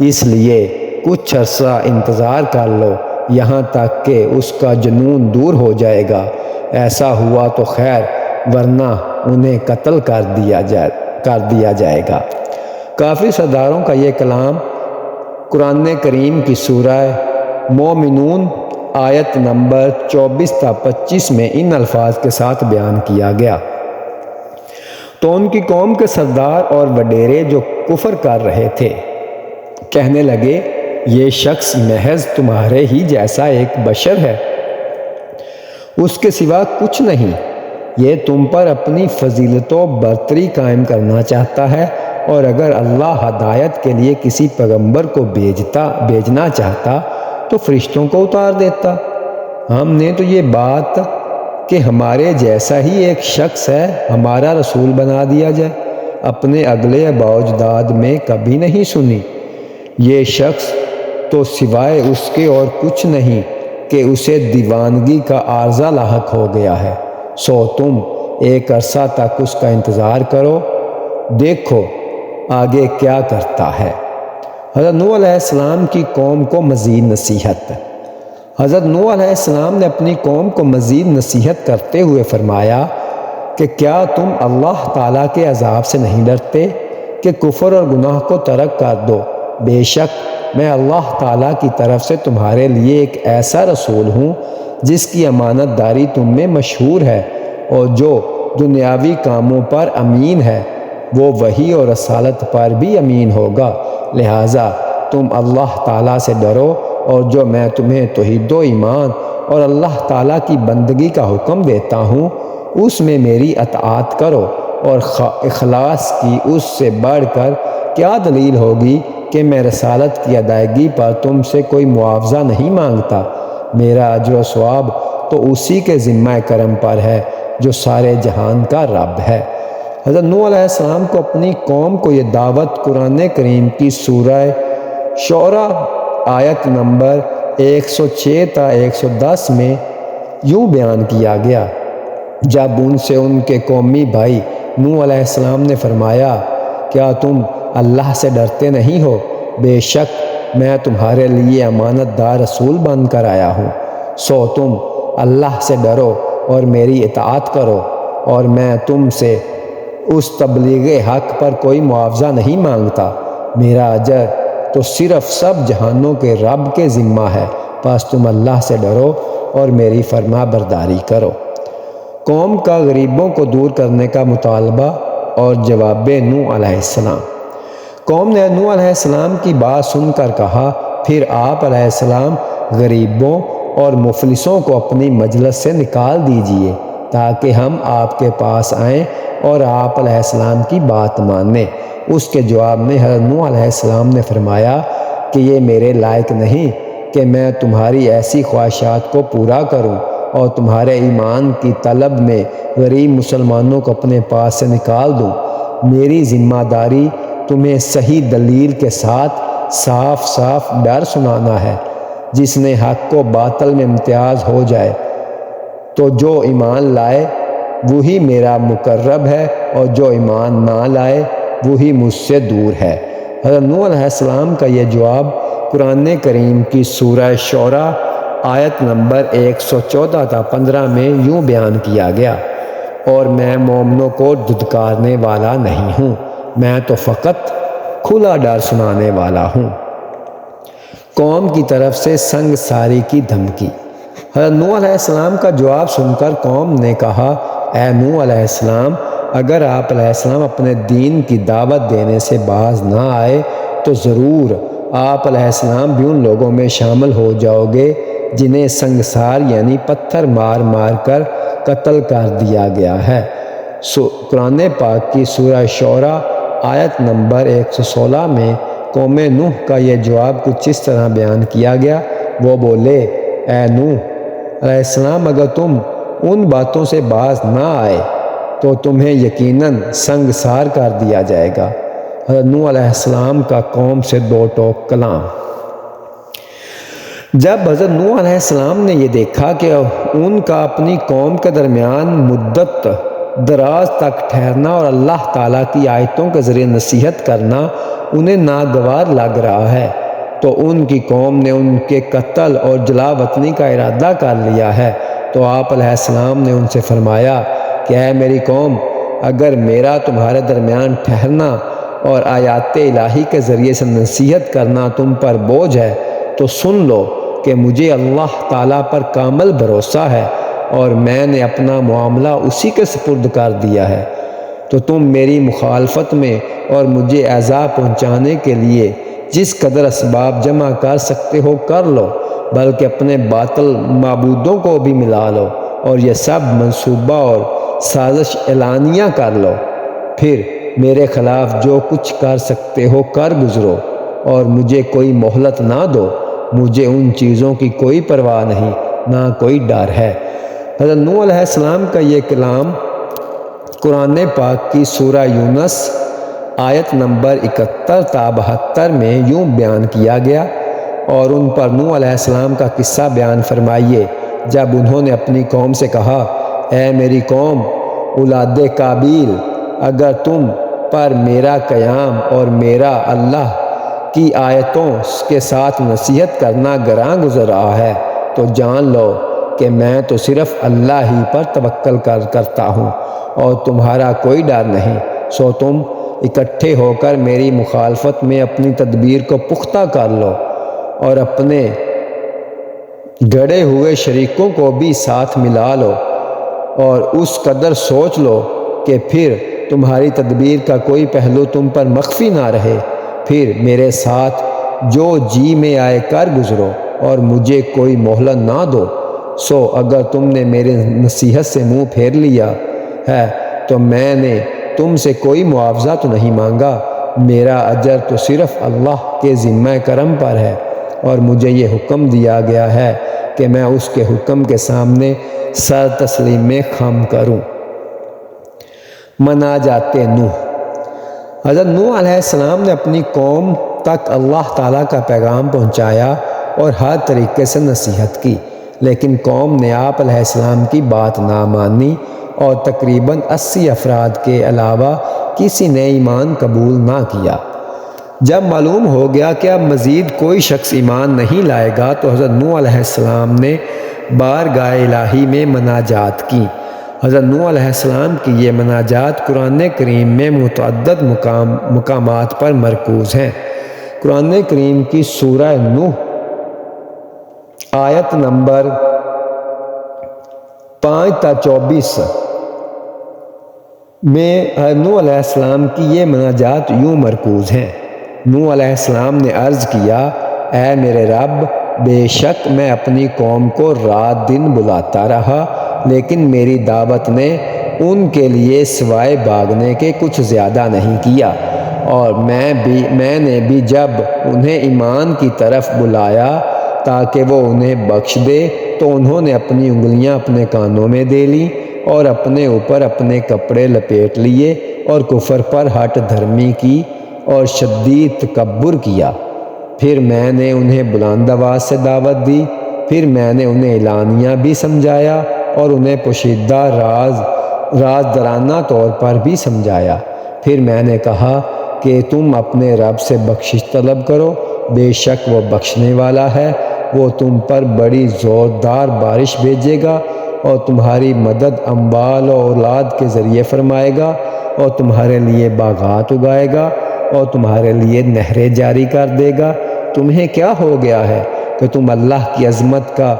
اس لیے کچھ عرصہ انتظار کر لو یہاں تک کہ اس کا جنون دور ہو جائے گا۔ ایسا ہوا تو خیر، ورنہ انہیں قتل کر دیا جائے گا۔ کافی سرداروں کا یہ کلام قرآن کریم کی سورہ مومنون آیت نمبر 24 تا 25 میں ان الفاظ کے ساتھ بیان کیا گیا۔ تو ان کی قوم کے سردار اور وڈیرے جو کفر کر رہے تھے کہنے لگے، یہ شخص محض تمہارے ہی جیسا ایک بشر ہے، اس کے سوا کچھ نہیں۔ یہ تم پر اپنی فضیلت و برتری قائم کرنا چاہتا ہے، اور اگر اللہ ہدایت کے لیے کسی پیغمبر کو بھیجنا چاہتا تو فرشتوں کو اتار دیتا۔ ہم نے تو یہ بات کہ ہمارے جیسا ہی ایک شخص ہے ہمارا رسول بنا دیا جائے؟ اپنے اگلے آباء و اجداد میں کبھی نہیں سنی۔ یہ شخص تو سوائے اس کے اور کچھ نہیں کہ اسے دیوانگی کا عارضہ لاحق ہو گیا ہے، سو تم ایک عرصہ تک اس کا انتظار کرو، دیکھو آگے کیا کرتا ہے۔ حضرت نوح علیہ السلام کی قوم کو مزید نصیحت۔ حضرت نوح علیہ السلام نے اپنی قوم کو مزید نصیحت کرتے ہوئے فرمایا کہ کیا تم اللہ تعالیٰ کے عذاب سے نہیں ڈرتے کہ کفر اور گناہ کو ترک کر دو؟ بے شک میں اللہ تعالیٰ کی طرف سے تمہارے لیے ایک ایسا رسول ہوں جس کی امانت داری تم میں مشہور ہے، اور جو دنیاوی کاموں پر امین ہے وہ وحی اور رسالت پر بھی امین ہوگا، لہٰذا تم اللہ تعالیٰ سے ڈرو، اور جو میں تمہیں توحید و ایمان اور اللہ تعالیٰ کی بندگی کا حکم دیتا ہوں اس میں میری اطاعت کرو، اور اخلاص کی اس سے بڑھ کر کیا دلیل ہوگی کہ میں رسالت کی ادائیگی پر تم سے کوئی معاوضہ نہیں مانگتا۔ میرا اجر و ثواب تو اسی کے ذمہ کرم پر ہے جو سارے جہان کا رب ہے۔ حضرت نوح علیہ السلام کو اپنی قوم کو یہ دعوت قرآن کریم کی سورہ شعراء آیت نمبر 106 تا 110 میں یوں بیان کیا گیا۔ جب ان سے ان کے قومی بھائی نوح علیہ السلام نے فرمایا کیا تم اللہ سے ڈرتے نہیں ہو؟ بے شک میں تمہارے لیے امانت دار رسول بن کر آیا ہوں، سو تم اللہ سے ڈرو اور میری اطاعت کرو، اور میں تم سے اس تبلیغ حق پر کوئی معاوضہ نہیں مانگتا، میرا اجر تو صرف سب جہانوں کے رب کے ذمہ ہے، پس تم اللہ سے ڈرو اور میری فرما برداری کرو۔ قوم کا غریبوں کو دور کرنے کا مطالبہ اور جواب نوح علیہ السلام۔ قوم نے نوح علیہ السلام کی بات سن کر کہا، پھر آپ علیہ السلام غریبوں اور مفلسوں کو اپنی مجلس سے نکال دیجئے تاکہ ہم آپ کے پاس آئیں اور آپ علیہ السلام کی بات مانیں۔ اس کے جواب میں حضرت نوح علیہ السلام نے فرمایا کہ یہ میرے لائق نہیں کہ میں تمہاری ایسی خواہشات کو پورا کروں اور تمہارے ایمان کی طلب میں غریب مسلمانوں کو اپنے پاس سے نکال دوں۔ میری ذمہ داری تمہیں صحیح دلیل کے ساتھ صاف صاف ڈر سنانا ہے۔ جس نے حق کو باطل میں امتیاز ہو جائے تو جو ایمان لائے وہی میرا مقرب ہے، اور جو ایمان نہ لائے وہی مجھ سے دور ہے۔ حضرت نوح علیہ السلام کا یہ جواب قرآن کریم کی سورہ شعراء آیت نمبر 114 تا 15 میں یوں بیان کیا گیا، اور میں مومنوں کو دھتکارنے والا نہیں ہوں، میں تو فقط کھلا ڈر سنانے والا ہوں۔ قوم کی طرف سے سنگ ساری کی دھمکی۔ حضرت نوح علیہ السلام کا جواب سن کر قوم نے کہا، اے نوح علیہ السلام، اگر آپ علیہ السلام اپنے دین کی دعوت دینے سے باز نہ آئے تو ضرور آپ علیہ السلام بھی ان لوگوں میں شامل ہو جاؤ گے جنہیں سنگسار یعنی پتھر مار مار کر قتل کر دیا گیا ہے۔ قرآن پاک کی سورہ شعراء آیت نمبر 116 میں قوم نوح کا یہ جواب کچھ اس طرح بیان کیا گیا۔ وہ بولے، اے نوح علیہ السلام، اگر تم ان باتوں سے باز نہ آئے تو تمہیں یقیناً سنگسار کر دیا جائے گا۔ حضرت نوح علیہ السلام کا قوم سے دو ٹوک کلام۔ جب حضرت نوح علیہ السلام نے یہ دیکھا کہ ان کا اپنی قوم کے درمیان مدت دراز تک ٹھہرنا اور اللہ تعالیٰ کی آیتوں کے ذریعے نصیحت کرنا انہیں ناگوار لگ رہا ہے تو ان کی قوم نے ان کے قتل اور جلا وطنی کا ارادہ کر لیا ہے، تو آپ علیہ السلام نے ان سے فرمایا کہ اے میری قوم، اگر میرا تمہارے درمیان ٹھہرنا اور آیات الہی کے ذریعے سے نصیحت کرنا تم پر بوجھ ہے تو سن لو کہ مجھے اللہ تعالیٰ پر کامل بھروسہ ہے اور میں نے اپنا معاملہ اسی کے سپرد کر دیا ہے، تو تم میری مخالفت میں اور مجھے ایذا پہنچانے کے لیے جس قدر اسباب جمع کر سکتے ہو کر لو، بلکہ اپنے باطل معبودوں کو بھی ملا لو اور یہ سب منصوبہ اور سازش اعلانیہ کر لو، پھر میرے خلاف جو کچھ کر سکتے ہو کر گزرو اور مجھے کوئی مہلت نہ دو۔ مجھے ان چیزوں کی کوئی پرواہ نہیں، نہ کوئی ڈر ہے حضرت نوح علیہ السلام کا یہ کلام قرآن پاک کی سورہ یونس آیت نمبر 71 تا 72 میں یوں بیان کیا گیا، اور ان پر نوح علیہ السلام کا قصہ بیان فرمائیے جب انہوں نے اپنی قوم سے کہا، اے میری قوم اولاد قابیل، اگر تم پر میرا قیام اور میرا اللہ کی آیتوں کے ساتھ نصیحت کرنا گراں گزر رہا ہے تو جان لو کہ میں تو صرف اللہ ہی پر توکل کرتا ہوں اور تمہارا کوئی ڈر نہیں، سو تم اکٹھے ہو کر میری مخالفت میں اپنی تدبیر کو پختہ کر لو اور اپنے گڑے ہوئے شریکوں کو بھی ساتھ ملا لو، اور اس قدر سوچ لو کہ پھر تمہاری تدبیر کا کوئی پہلو تم پر مخفی نہ رہے، پھر میرے ساتھ جو جی میں آئے کر گزرو اور مجھے کوئی مہلت نہ دو۔ سو اگر تم نے میرے نصیحت سے منہ پھیر لیا ہے تو میں نے تم سے کوئی معاوضہ تو نہیں مانگا، میرا اجر تو صرف اللہ کے ذمہ کرم پر ہے، اور مجھے یہ حکم دیا گیا ہے کہ میں اس کے حکم کے سامنے سر تسلیم میں خم کروں۔ مناجات نوح۔ حضرت نوح علیہ السلام نے اپنی قوم تک اللہ تعالیٰ کا پیغام پہنچایا اور ہر طریقے سے نصیحت کی، لیکن قوم نے آپ علیہ السلام کی بات نہ مانی اور تقریباً 80 افراد کے علاوہ کسی نے ایمان قبول نہ کیا۔ جب معلوم ہو گیا کہ اب مزید کوئی شخص ایمان نہیں لائے گا تو حضرت نوح علیہ السلام نے بارگاہ الہی میں مناجات کی۔ حضرت نوح علیہ السلام کی یہ مناجات قرآن کریم میں متعدد مقامات پر مرکوز ہیں۔ قرآن کریم کی سورہ نوح آیت نمبر 5 تا 24 میں نوح علیہ السلام کی یہ مناجات یوں مرکوز ہیں۔ نوح علیہ السلام نے عرض کیا، اے میرے رب، بے شک میں اپنی قوم کو رات دن بلاتا رہا، لیکن میری دعوت نے ان کے لیے سوائے بھاگنے کے کچھ زیادہ نہیں کیا، اور میں نے بھی جب انہیں ایمان کی طرف بلایا تاکہ وہ انہیں بخش دے تو انہوں نے اپنی انگلیاں اپنے کانوں میں دے لیں اور اپنے اوپر اپنے کپڑے لپیٹ لیے اور کفر پر ہٹ دھرمی کی اور شدید تکبر کیا۔ پھر میں نے انہیں بلند آواز سے دعوت دی، پھر میں نے انہیں اعلانیہ بھی سمجھایا اور انہیں پوشیدہ رازدارانہ طور پر بھی سمجھایا۔ پھر میں نے کہا کہ تم اپنے رب سے بخشش طلب کرو، بے شک وہ بخشنے والا ہے، وہ تم پر بڑی زوردار بارش بھیجے گا اور تمہاری مدد اموال و اولاد کے ذریعے فرمائے گا، اور تمہارے لیے باغات اگائے گا اور تمہارے لیے نہریں جاری کر دے گا۔ تمہیں کیا ہو گیا ہے کہ تم اللہ کی عظمت کا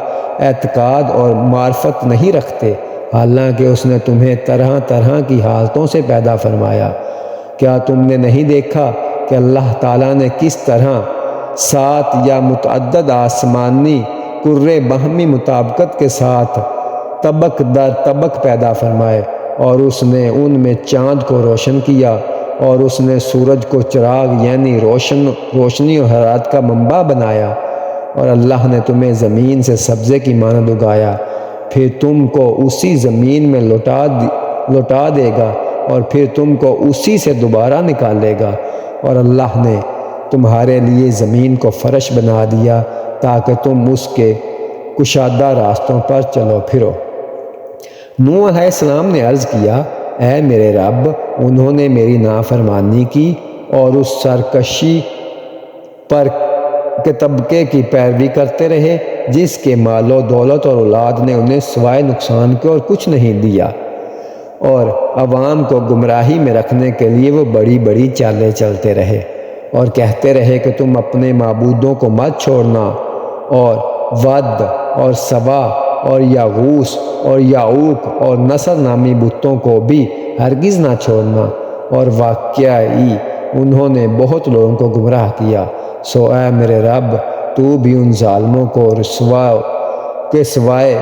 اعتقاد اور معرفت نہیں رکھتے، حالانکہ اس نے تمہیں طرح طرح کی حالتوں سے پیدا فرمایا؟ کیا تم نے نہیں دیکھا کہ اللہ تعالیٰ نے کس طرح 7 یا متعدد آسمانی کرے باہمی مطابقت کے ساتھ طبق در طبق پیدا فرمائے، اور اس نے ان میں چاند کو روشن کیا، اور اس نے سورج کو چراغ یعنی روشنی و حرارت کا منبع بنایا، اور اللہ نے تمہیں زمین سے سبزے کی مانند اگایا، پھر تم کو اسی زمین میں لوٹا دے گا اور پھر تم کو اسی سے دوبارہ نکالے گا، اور اللہ نے تمہارے لیے زمین کو فرش بنا دیا تاکہ تم اس کے کشادہ راستوں پر چلو پھرو۔ نوح علیہ السلام نے عرض کیا، اے میرے رب، انہوں نے میری نافرمانی کی اور اس سرکشی پر کے طبقے کی پیروی کرتے رہے جس کے مال و دولت اور اولاد نے انہیں سوائے نقصان کے اور کچھ نہیں دیا، اور عوام کو گمراہی میں رکھنے کے لیے وہ بڑی بڑی چالیں چلتے رہے اور کہتے رہے کہ تم اپنے معبودوں کو مت چھوڑنا، اور ود اور سوا اور یاغوث اور یعوق اور نصر نامی بتوں کو بھی ہرگز نہ چھوڑنا، اور واقعی انہوں نے بہت لوگوں کو گمراہ کیا۔ سو اے میرے رب، تو بھی ان ظالموں کو سوائے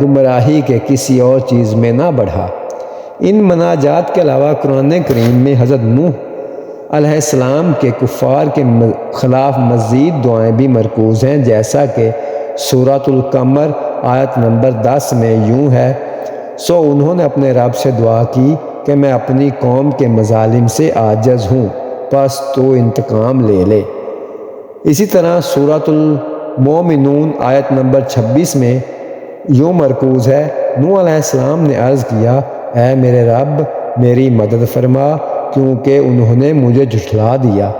گمراہی کے کسی اور چیز میں نہ بڑھا۔ ان مناجات کے علاوہ قرآن کریم میں حضرت نوح علیہ السلام کے کفار کے خلاف مزید دعائیں بھی مرکوز ہیں، جیسا کہ سورۃ القمر آیت نمبر 10 میں یوں ہے، سو انہوں نے اپنے رب سے دعا کی کہ میں اپنی قوم کے مظالم سے عاجز ہوں، پس تو انتقام لے لے۔ اسی طرح سورۃ المومنون آیت نمبر 26 میں یوں مرکوز ہے، نوح علیہ السلام نے عرض کیا، اے میرے رب میری مدد فرما کیونکہ انہوں نے مجھے جھٹلا دیا۔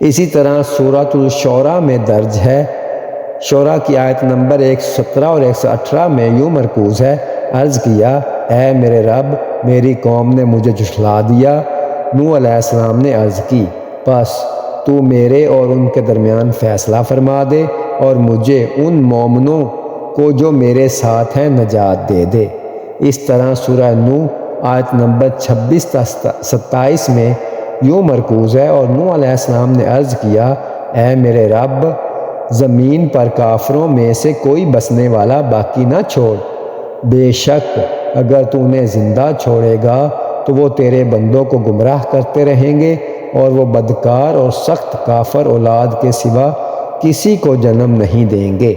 اسی طرح سورۃ الشعراء میں درج ہے، شعراء کی آیت نمبر 117 اور 118 میں یوں مرکوز ہے، عرض کیا، اے میرے رب میری قوم نے مجھے جھٹلا دیا۔ نوح علیہ السلام نے عرض کی، پس تو میرے اور ان کے درمیان فیصلہ فرما دے اور مجھے ان مومنوں کو جو میرے ساتھ ہیں نجات دے دے۔ اس طرح سورہ نوح آیت نمبر 26 تا 27 میں یوں مرکوز ہے، اور نوح علیہ السلام نے عرض کیا، اے میرے رب زمین پر کافروں میں سے کوئی بسنے والا باقی نہ چھوڑ، بے شک اگر تو انہیں زندہ چھوڑے گا تو وہ تیرے بندوں کو گمراہ کرتے رہیں گے اور وہ بدکار اور سخت کافر اولاد کے سوا کسی کو جنم نہیں دیں گے۔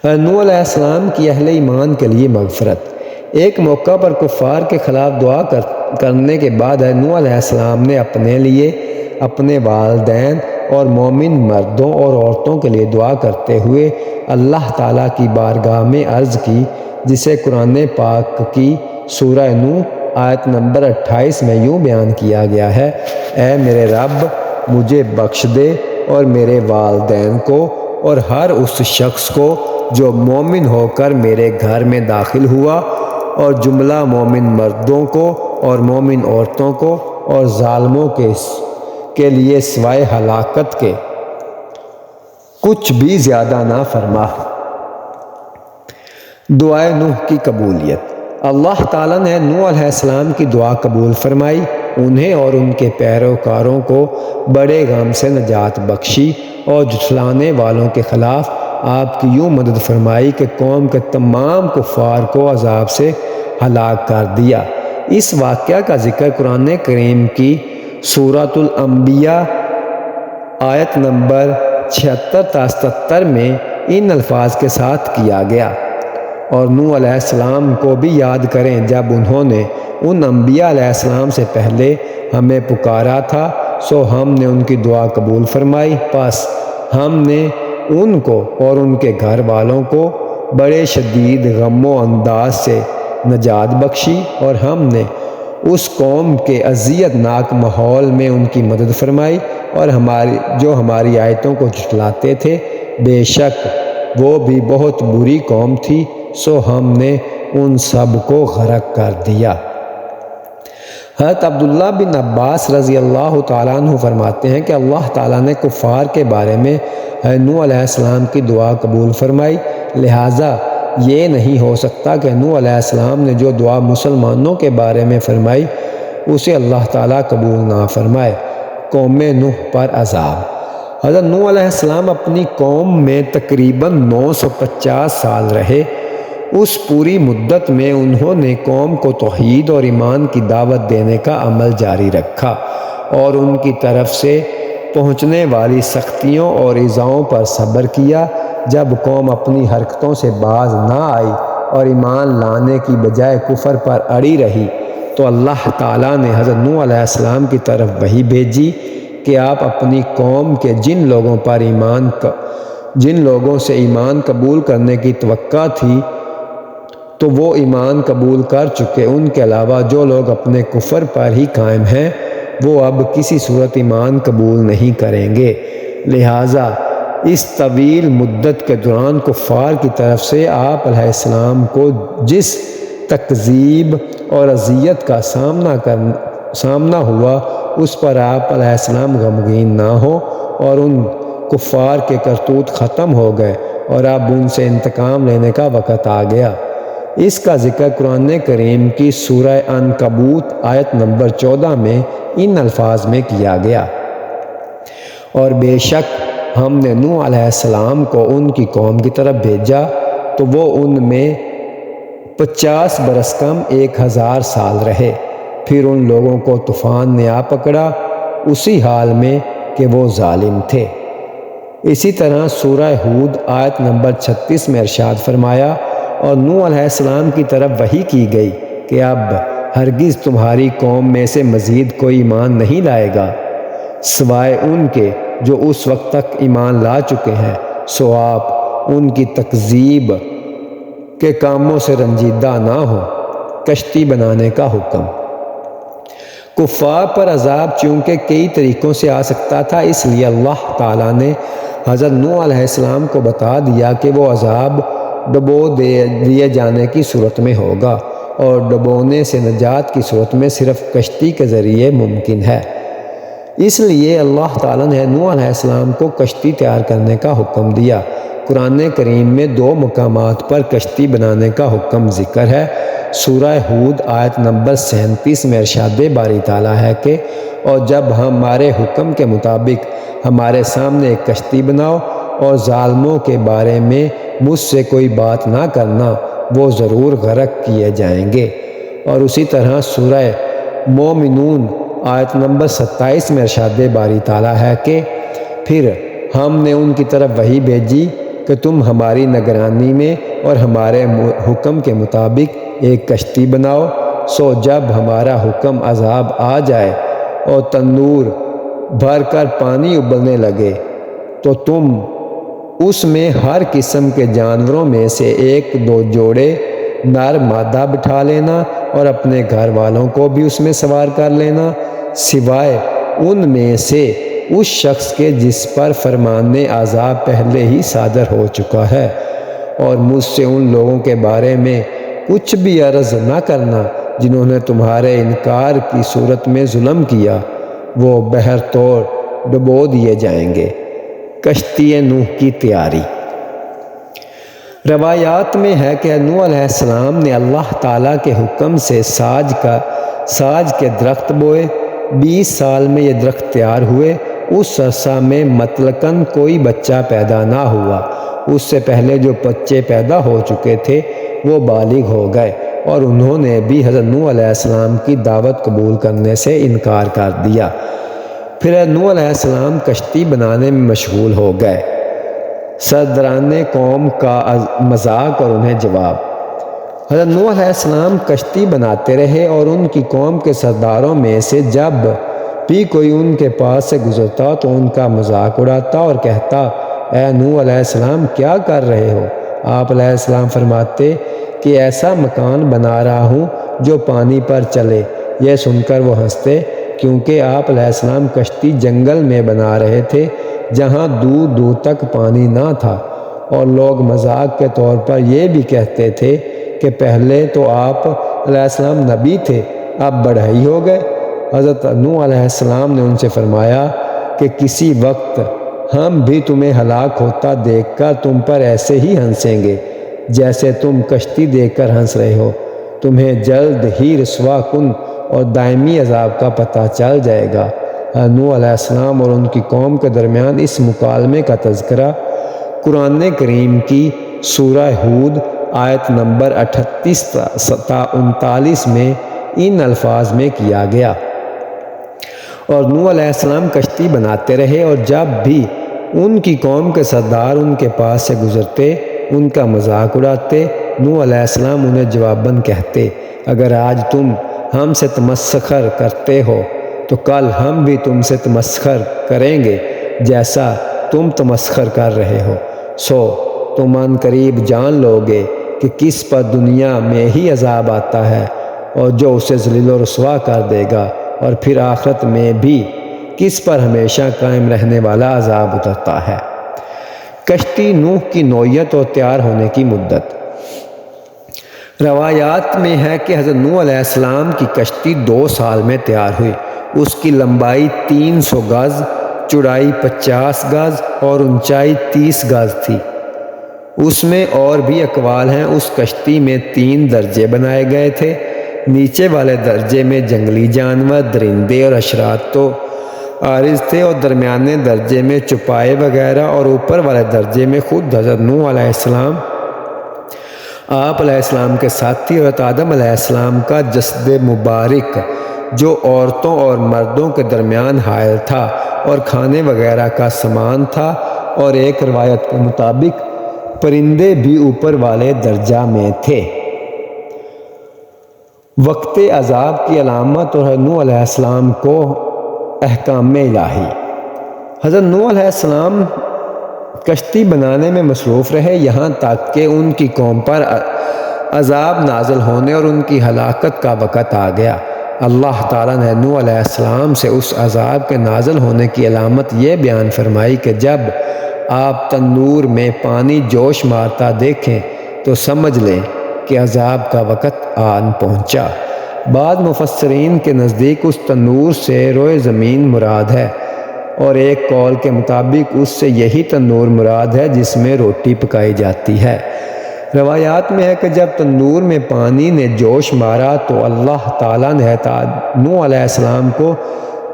نوح علیہ السلام کی اہل ایمان کے لیے مغفرت۔ ایک موقع پر کفار کے خلاف دعا کرنے کے بعد نوح علیہ السلام نے اپنے لیے، اپنے والدین اور مومن مردوں اور عورتوں کے لیے دعا کرتے ہوئے اللہ تعالیٰ کی بارگاہ میں عرض کی، جسے قرآن پاک کی سورہ نوح آیت نمبر 28 میں یوں بیان کیا گیا ہے، اے میرے رب مجھے بخش دے اور میرے والدین کو اور ہر اس شخص کو جو مومن ہو کر میرے گھر میں داخل ہوا، اور جملہ مومن مردوں کو اور مومن عورتوں کو اور ظالموں کے لیے سوائے ہلاکت کے کچھ بھی زیادہ نہ فرما۔ دعائے نوح کی قبولیت۔ اللہ تعالیٰ نے نوح علیہ السلام کی دعا قبول فرمائی، انہیں اور ان کے پیروکاروں کو بڑے غم سے نجات بخشی اور جھٹلانے والوں کے خلاف آپ کی یوں مدد فرمائی کہ قوم کے تمام کفار کو عذاب سے ہلاک کر دیا۔ اس واقعہ کا ذکر قرآن کریم کی سورۃ الانبیاء آیت نمبر 76 تا 77 میں ان الفاظ کے ساتھ کیا گیا، اور نوح علیہ السلام کو بھی یاد کریں جب انہوں نے ان انبیاء علیہ السلام سے پہلے ہمیں پکارا تھا، سو ہم نے ان کی دعا قبول فرمائی، پس ہم نے ان کو اور ان کے گھر والوں کو بڑے شدید غم و انداز سے نجات بخشی، اور ہم نے اس قوم کے اذیت ناک ماحول میں ان کی مدد فرمائی اور جو ہماری آیتوں کو جھٹلاتے تھے، بے شک وہ بھی بہت بری قوم تھی، سو ہم نے ان سب کو غرق کر دیا۔ حضرت عبداللہ بن عباس رضی اللہ تعالیٰ عنہ فرماتے ہیں کہ اللہ تعالیٰ نے کفار کے بارے میں نوح علیہ السلام کی دعا قبول فرمائی، لہٰذا یہ نہیں ہو سکتا کہ نوح علیہ السلام نے جو دعا مسلمانوں کے بارے میں فرمائی اسے اللہ تعالیٰ قبول نہ فرمائے۔ قوم نوح پر عذاب۔ حضرت نوح علیہ السلام اپنی قوم میں تقریباً 950 سال رہے۔ اس پوری مدت میں انہوں نے قوم کو توحید اور ایمان کی دعوت دینے کا عمل جاری رکھا اور ان کی طرف سے پہنچنے والی سختیوں اور ایذاؤں پر صبر کیا۔ جب قوم اپنی حرکتوں سے باز نہ آئی اور ایمان لانے کی بجائے کفر پر اڑی رہی تو اللہ تعالیٰ نے حضرت نوح علیہ السلام کی طرف وحی بھیجی کہ آپ اپنی قوم کے جن لوگوں سے ایمان قبول کرنے کی توقع تھی تو وہ ایمان قبول کر چکے، ان کے علاوہ جو لوگ اپنے کفر پر ہی قائم ہیں وہ اب کسی صورت ایمان قبول نہیں کریں گے۔ لہٰذا اس طویل مدت کے دوران کفار کی طرف سے آپ علیہ السلام کو جس تکذیب اور اذیت کا سامنا ہوا اس پر آپ علیہ السلام غمگین نہ ہو، اور ان کفار کے کرتوت ختم ہو گئے اور اب ان سے انتقام لینے کا وقت آ گیا۔ اس کا ذکر قرآن کریم کی سورہ عنکبوت آیت نمبر 14 میں ان الفاظ میں کیا گیا، اور بے شک ہم نے نوح علیہ السلام کو ان کی قوم کی طرف بھیجا تو وہ ان میں 50 برس کم 1000 سال رہے، پھر ان لوگوں کو طوفان نے آ پکڑا اسی حال میں کہ وہ ظالم تھے۔ اسی طرح سورہ ہود آیت نمبر 36 میں ارشاد فرمایا، اور نوح علیہ السلام کی طرف وحی کی گئی کہ اب ہرگز تمہاری قوم میں سے مزید کوئی ایمان نہیں لائے گا سوائے ان کے جو اس وقت تک ایمان لا چکے ہیں، سو آپ ان کی تکذیب کے کاموں سے رنجیدہ نہ ہو۔ کشتی بنانے کا حکم۔ کفار پر عذاب چونکہ کئی طریقوں سے آ سکتا تھا، اس لیے اللہ تعالیٰ نے حضرت نوح علیہ السلام کو بتا دیا کہ وہ عذاب ڈبو دیے جانے کی صورت میں ہوگا، اور ڈبونے سے نجات کی صورت میں صرف کشتی کے ذریعے ممکن ہے۔ اس لیے اللہ تعالیٰ نے نوح علیہ السلام کو کشتی تیار کرنے کا حکم دیا۔ قرآن کریم میں 2 مقامات پر کشتی بنانے کا حکم ذکر ہے۔ سورہ ہود آیت نمبر 37 میں ارشاد باری تعالیٰ ہے کہ اور جب ہمارے حکم کے مطابق ہمارے سامنے ایک کشتی بناؤ، اور ظالموں کے بارے میں مجھ سے کوئی بات نہ کرنا، وہ ضرور غرق کیے جائیں گے۔ اور اسی طرح سورہ مومنون آیت نمبر 27 میں ارشاد باری تعالیٰ ہے کہ پھر ہم نے ان کی طرف وحی بھیجی کہ تم ہماری نگرانی میں اور ہمارے حکم کے مطابق ایک کشتی بناؤ، سو جب ہمارا حکم عذاب آ جائے اور تنور بھر کر پانی ابلنے لگے تو تم اس میں ہر قسم کے جانوروں میں سے 1-2 جوڑے نر مادہ بٹھا لینا، اور اپنے گھر والوں کو بھی اس میں سوار کر لینا، سوائے ان میں سے اس شخص کے جس پر فرمان عذاب پہلے ہی صادر ہو چکا ہے، اور مجھ سے ان لوگوں کے بارے میں کچھ بھی عرض نہ کرنا جنہوں نے تمہارے انکار کی صورت میں ظلم کیا، وہ بحر توڑ ڈبو دیے جائیں گے۔ کشتی نوح کی تیاری۔ روایات میں ہے کہ نوح علیہ السلام نے اللہ تعالیٰ کے حکم سے ساج کے درخت بوئے۔ 20 سال میں یہ درخت تیار ہوئے۔ اس عرصہ میں مطلقاً کوئی بچہ پیدا نہ ہوا۔ اس سے پہلے جو بچے پیدا ہو چکے تھے وہ بالغ ہو گئے، اور انہوں نے بھی حضرت نوح علیہ السلام کی دعوت قبول کرنے سے انکار کر دیا۔ پھر نوح علیہ السلام کشتی بنانے میں مشغول ہو گئے۔ سرداران قوم کا مذاق اور انہیں جواب۔ حضرت نوح علیہ السلام کشتی بناتے رہے، اور ان کی قوم کے سرداروں میں سے جب بھی کوئی ان کے پاس سے گزرتا تو ان کا مذاق اڑاتا اور کہتا، اے نوح علیہ السلام کیا کر رہے ہو؟ آپ علیہ السلام فرماتے کہ ایسا مکان بنا رہا ہوں جو پانی پر چلے۔ یہ سن کر وہ ہنستے، کیونکہ آپ علیہ السلام کشتی جنگل میں بنا رہے تھے جہاں دور دور تک پانی نہ تھا، اور لوگ مذاق کے طور پر یہ بھی کہتے تھے کہ پہلے تو آپ علیہ السلام نبی تھے، اب بڑھئی ہو گئے۔ حضرت نوح علیہ السلام نے ان سے فرمایا کہ کسی وقت ہم بھی تمہیں ہلاک ہوتا دیکھ کر تم پر ایسے ہی ہنسیں گے جیسے تم کشتی دیکھ کر ہنس رہے ہو۔ تمہیں جلد ہی رسوا کن اور دائمی عذاب کا پتہ چل جائے گا۔ نوح علیہ السلام اور ان کی قوم کے درمیان اس مکالمے کا تذکرہ قرآن کریم کی سورہ ہود آیت نمبر 38 تا 39 میں ان الفاظ میں کیا گیا۔ اور نوح علیہ السلام کشتی بناتے رہے، اور جب بھی ان کی قوم کے سردار ان کے پاس سے گزرتے ان کا مذاق اڑاتے۔ نوح علیہ السلام انہیں جواباً کہتے، اگر آج تم ہم سے تمسخر کرتے ہو تو کل ہم بھی تم سے تمسخر کریں گے جیسا تم تمسخر کر رہے ہو، سو تم ان قریب جان لو گے کہ کس پر دنیا میں ہی عذاب آتا ہے اور جو اسے ذلیل و رسوا کر دے گا، اور پھر آخرت میں بھی کس پر ہمیشہ قائم رہنے والا عذاب اترتا ہے۔ کشتی نوح کی نوعیت اور تیار ہونے کی مدت۔ روایات میں ہے کہ حضرت نوح علیہ السلام کی کشتی 2 سال میں تیار ہوئی۔ اس کی لمبائی 300 گز، چوڑائی 50 گز اور اونچائی 30 گز تھی۔ اس میں اور بھی اقوال ہیں۔ اس کشتی میں 3 درجے بنائے گئے تھے۔ نیچے والے درجے میں جنگلی جانور، درندے اور حشرات تو عارض تھے، اور درمیانے درجے میں چوپائے وغیرہ، اور اوپر والے درجے میں خود حضرت نوح علیہ السلام، آپ علیہ السلام کے ساتھی اور آدم علیہ السلام کا جسد مبارک جو عورتوں اور مردوں کے درمیان حائل تھا، اور کھانے وغیرہ کا سامان تھا، اور ایک روایت کے مطابق پرندے بھی اوپر والے درجہ میں تھے۔ وقت عذاب کی علامت اور نوح علیہ السلام کو احکام الہی۔ حضرت نوح علیہ السلام کشتی بنانے میں مصروف رہے یہاں تک کہ ان کی قوم پر عذاب نازل ہونے اور ان کی ہلاکت کا وقت آ گیا۔ اللہ تعالیٰ نے نوح علیہ السلام سے اس عذاب کے نازل ہونے کی علامت یہ بیان فرمائی کہ جب آپ تنور میں پانی جوش مارتا دیکھیں تو سمجھ لیں کہ عذاب کا وقت آن پہنچا۔ بعض مفسرین کے نزدیک اس تنور سے روئے زمین مراد ہے اور ایک قول کے مطابق اس سے یہی تنور مراد ہے جس میں روٹی پکائی جاتی ہے۔ روایات میں ہے کہ جب تنور میں پانی نے جوش مارا تو اللہ تعالیٰ نے نوح علیہ السلام کو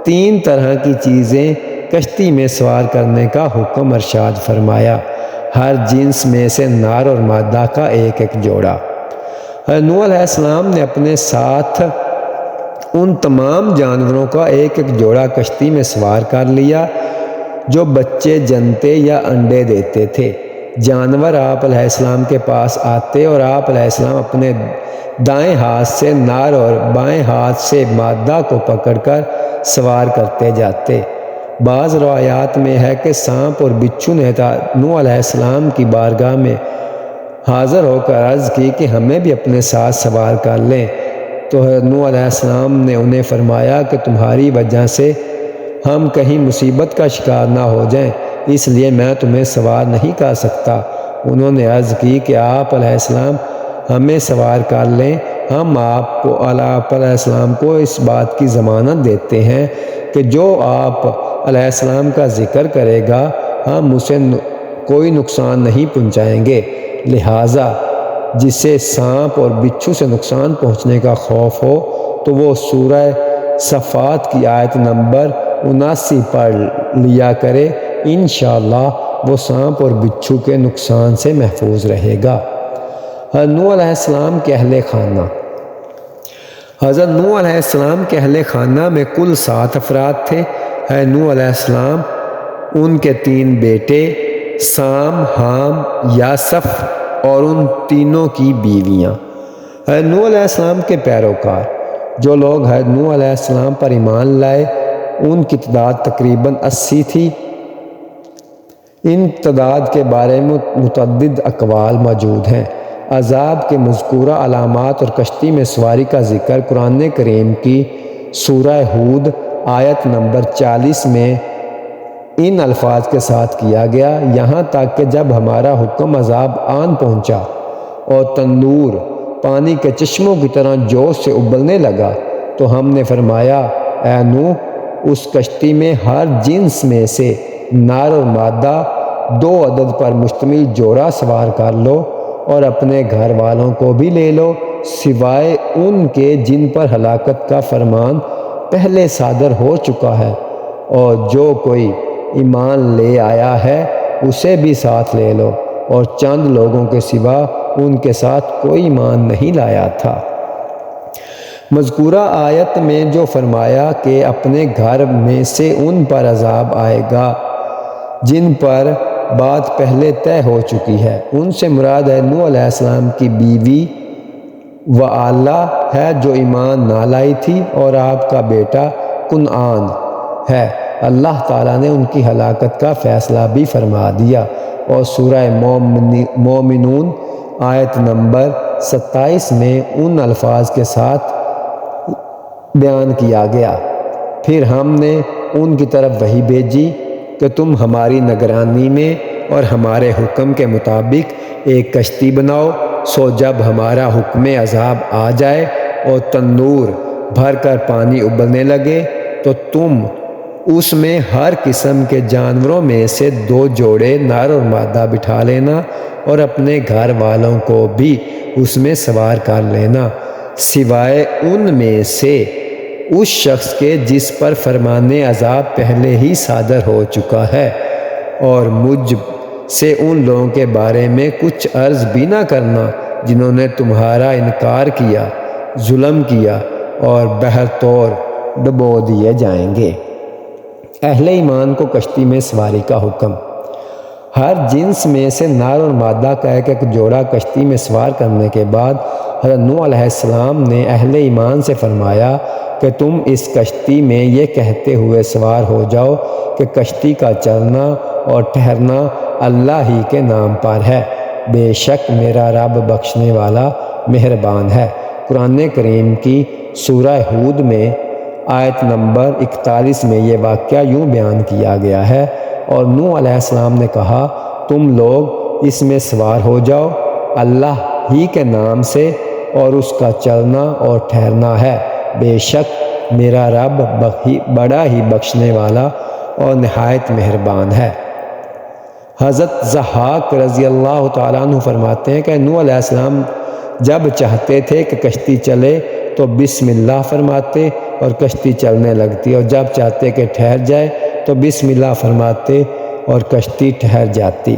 3 طرح کی چیزیں کشتی میں سوار کرنے کا حکم ارشاد فرمایا، ہر جنس میں سے نر اور مادہ کا ایک ایک جوڑا۔ نوح علیہ السلام نے اپنے ساتھ ان تمام جانوروں کا ایک ایک جوڑا کشتی میں سوار کر لیا جو بچے جنتے یا انڈے دیتے تھے۔ جانور آپ علیہ السلام کے پاس آتے اور آپ علیہ السلام اپنے دائیں ہاتھ سے نر اور بائیں ہاتھ سے مادہ کو پکڑ کر سوار کرتے جاتے۔ بعض روایات میں ہے کہ سانپ اور بچھو نے نوح علیہ السلام کی بارگاہ میں حاضر ہو کر عرض کی کہ ہمیں بھی اپنے ساتھ سوار کر لیں، تو نوح علیہ السلام نے انہیں فرمایا کہ تمہاری وجہ سے ہم کہیں مصیبت کا شکار نہ ہو جائیں، اس لیے میں تمہیں سوار نہیں کر سکتا۔ انہوں نے عرض کی کہ آپ علیہ السلام ہمیں سوار کر لیں، ہم آپ علیہ السلام کو اس بات کی ضمانت دیتے ہیں کہ جو آپ علیہ السلام کا ذکر کرے گا ہم اسے کوئی نقصان نہیں پہنچائیں گے، لہٰذا جسے سانپ اور بچھو سے نقصان پہنچنے کا خوف ہو تو وہ سورہ صفات کی آیت نمبر 79 پڑھ لیا کرے، انشاءاللہ وہ سانپ اور بچھو کے نقصان سے محفوظ رہے گا۔ نوح علیہ السلام کے اہل خانہ۔ حضرت نوح علیہ السلام کے اہل خانہ میں کل 7 افراد تھے۔ نوح علیہ السلام، ان کے 3 بیٹے سام، حام، یاسف اور ان تینوں کی بیویاں۔ نوح علیہ السلام کے پیروکار جو لوگ نوح علیہ السلام پر ایمان لائے ان کی تعداد تقریباً 80 تھی۔ ان تعداد کے بارے میں متعدد اقوال موجود ہیں۔ عذاب کے مذکورہ علامات اور کشتی میں سواری کا ذکر قرآن کریم کی سورہ ہود آیت نمبر 40 میں ان الفاظ کے ساتھ کیا گیا، یہاں تک کہ جب ہمارا حکم عذاب آن پہنچا اور تندور پانی کے چشموں کی طرح جوش سے ابلنے لگا تو ہم نے فرمایا، اے نوح، اس کشتی میں ہر جنس میں سے نر اور مادہ 2 عدد پر مشتمل جوڑا سوار کر لو اور اپنے گھر والوں کو بھی لے لو، سوائے ان کے جن پر ہلاکت کا فرمان پہلے صادر ہو چکا ہے، اور جو کوئی ایمان لے آیا ہے اسے بھی ساتھ لے لو، اور چند لوگوں کے سوا ان کے ساتھ کوئی ایمان نہیں لایا تھا۔ مذکورہ آیت میں جو فرمایا کہ اپنے گھر میں سے ان پر عذاب آئے گا جن پر بات پہلے طے ہو چکی ہے، ان سے مراد نوح علیہ السلام کی بیوی وعالہ ہے جو ایمان نہ لائی تھی، اور آپ کا بیٹا کنعان ہے۔ اللہ تعالیٰ نے ان کی ہلاکت کا فیصلہ بھی فرما دیا اور سورہ مومنون آیت نمبر 27 میں ان الفاظ کے ساتھ بیان کیا گیا، پھر ہم نے ان کی طرف وحی بھیجی کہ تم ہماری نگرانی میں اور ہمارے حکم کے مطابق ایک کشتی بناؤ، سو جب ہمارا حکم عذاب آ جائے اور تندور بھر کر پانی ابلنے لگے تو تم اس میں ہر قسم کے جانوروں میں سے 2 جوڑے نر اور مادہ بٹھا لینا اور اپنے گھر والوں کو بھی اس میں سوار کر لینا، سوائے ان میں سے اس شخص کے جس پر فرمان عذاب پہلے ہی صادر ہو چکا ہے، اور مجھ سے ان لوگوں کے بارے میں کچھ عرض بھی نہ کرنا جنہوں نے تمہارا انکار کیا، ظلم کیا اور بحر طور ڈبو دیے جائیں گے۔ اہل ایمان کو کشتی میں سواری کا حکم۔ ہر جنس میں سے نر اور مادہ کا ایک ایک جوڑا کشتی میں سوار کرنے کے بعد حضرت نوح علیہ السلام نے اہل ایمان سے فرمایا کہ تم اس کشتی میں یہ کہتے ہوئے سوار ہو جاؤ کہ کشتی کا چلنا اور ٹھہرنا اللہ ہی کے نام پر ہے، بے شک میرا رب بخشنے والا مہربان ہے۔ قرآن کریم کی سورہ ہود میں آیت نمبر 41 میں یہ واقعہ یوں بیان کیا گیا ہے، اور نوح علیہ السلام نے کہا تم لوگ اس میں سوار ہو جاؤ، اللہ ہی کے نام سے، اور اس کا چلنا اور ٹھہرنا ہے، بے شک میرا رب بڑا ہی بخشنے والا اور نہایت مہربان ہے۔ حضرت ضحاک رضی اللہ تعالیٰ عنہ فرماتے ہیں کہ نوح علیہ السلام جب چاہتے تھے کہ کشتی چلے تو بسم اللہ فرماتے اور کشتی چلنے لگتی، اور جب چاہتے کہ ٹھہر جائے تو بسم اللہ فرماتے اور کشتی ٹھہر جاتی۔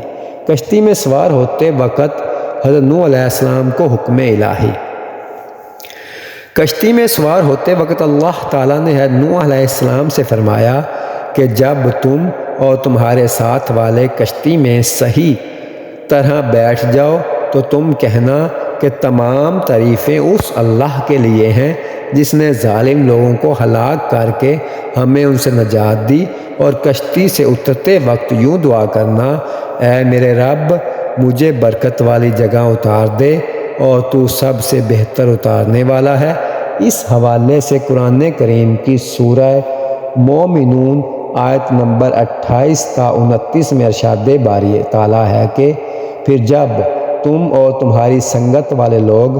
کشتی میں سوار ہوتے وقت حضرت نوح علیہ السلام کو حکم الہی۔ کشتی میں سوار ہوتے وقت اللہ تعالیٰ نے حضرت نوح علیہ السلام سے فرمایا کہ جب تم اور تمہارے ساتھ والے کشتی میں صحیح طرح بیٹھ جاؤ تو تم کہنا کہ تمام تعریفیں اس اللہ کے لیے ہیں جس نے ظالم لوگوں کو ہلاک کر کے ہمیں ان سے نجات دی، اور کشتی سے اترتے وقت یوں دعا کرنا، اے میرے رب مجھے برکت والی جگہ اتار دے اور تو سب سے بہتر اتارنے والا ہے۔ اس حوالے سے قرآن کریم کی سورہ مومنون آیت نمبر 28 تا 29 میں ارشاد باری تعالیٰ ہے کہ پھر جب تم اور تمہاری سنگت والے لوگ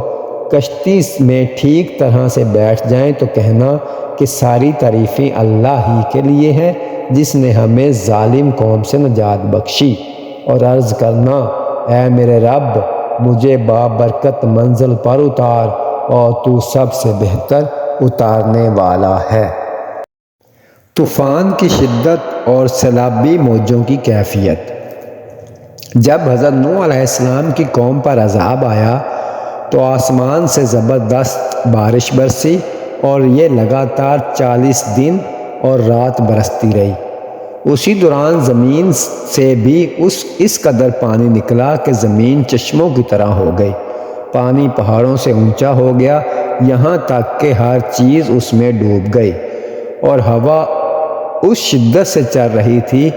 کشتی میں ٹھیک طرح سے بیٹھ جائیں تو کہنا کہ ساری تعریفیں اللہ ہی کے لیے ہیں جس نے ہمیں ظالم قوم سے نجات بخشی، اور عرض کرنا، اے میرے رب مجھے بابرکت منزل پر اتار اور تو سب سے بہتر اتارنے والا ہے۔ طوفان کی شدت اور سیلابی موجوں کی کیفیت۔ جب حضرت نوح علیہ السلام کی قوم پر عذاب آیا تو آسمان سے زبردست بارش برسی اور یہ لگاتار 40 دن اور رات برستی رہی۔ اسی دوران زمین سے بھی اس قدر پانی نکلا کہ زمین چشموں کی طرح ہو گئی، پانی پہاڑوں سے اونچا ہو گیا یہاں تک کہ ہر چیز اس میں ڈوب گئی، اور ہوا اس شدت سے چل رہی تھی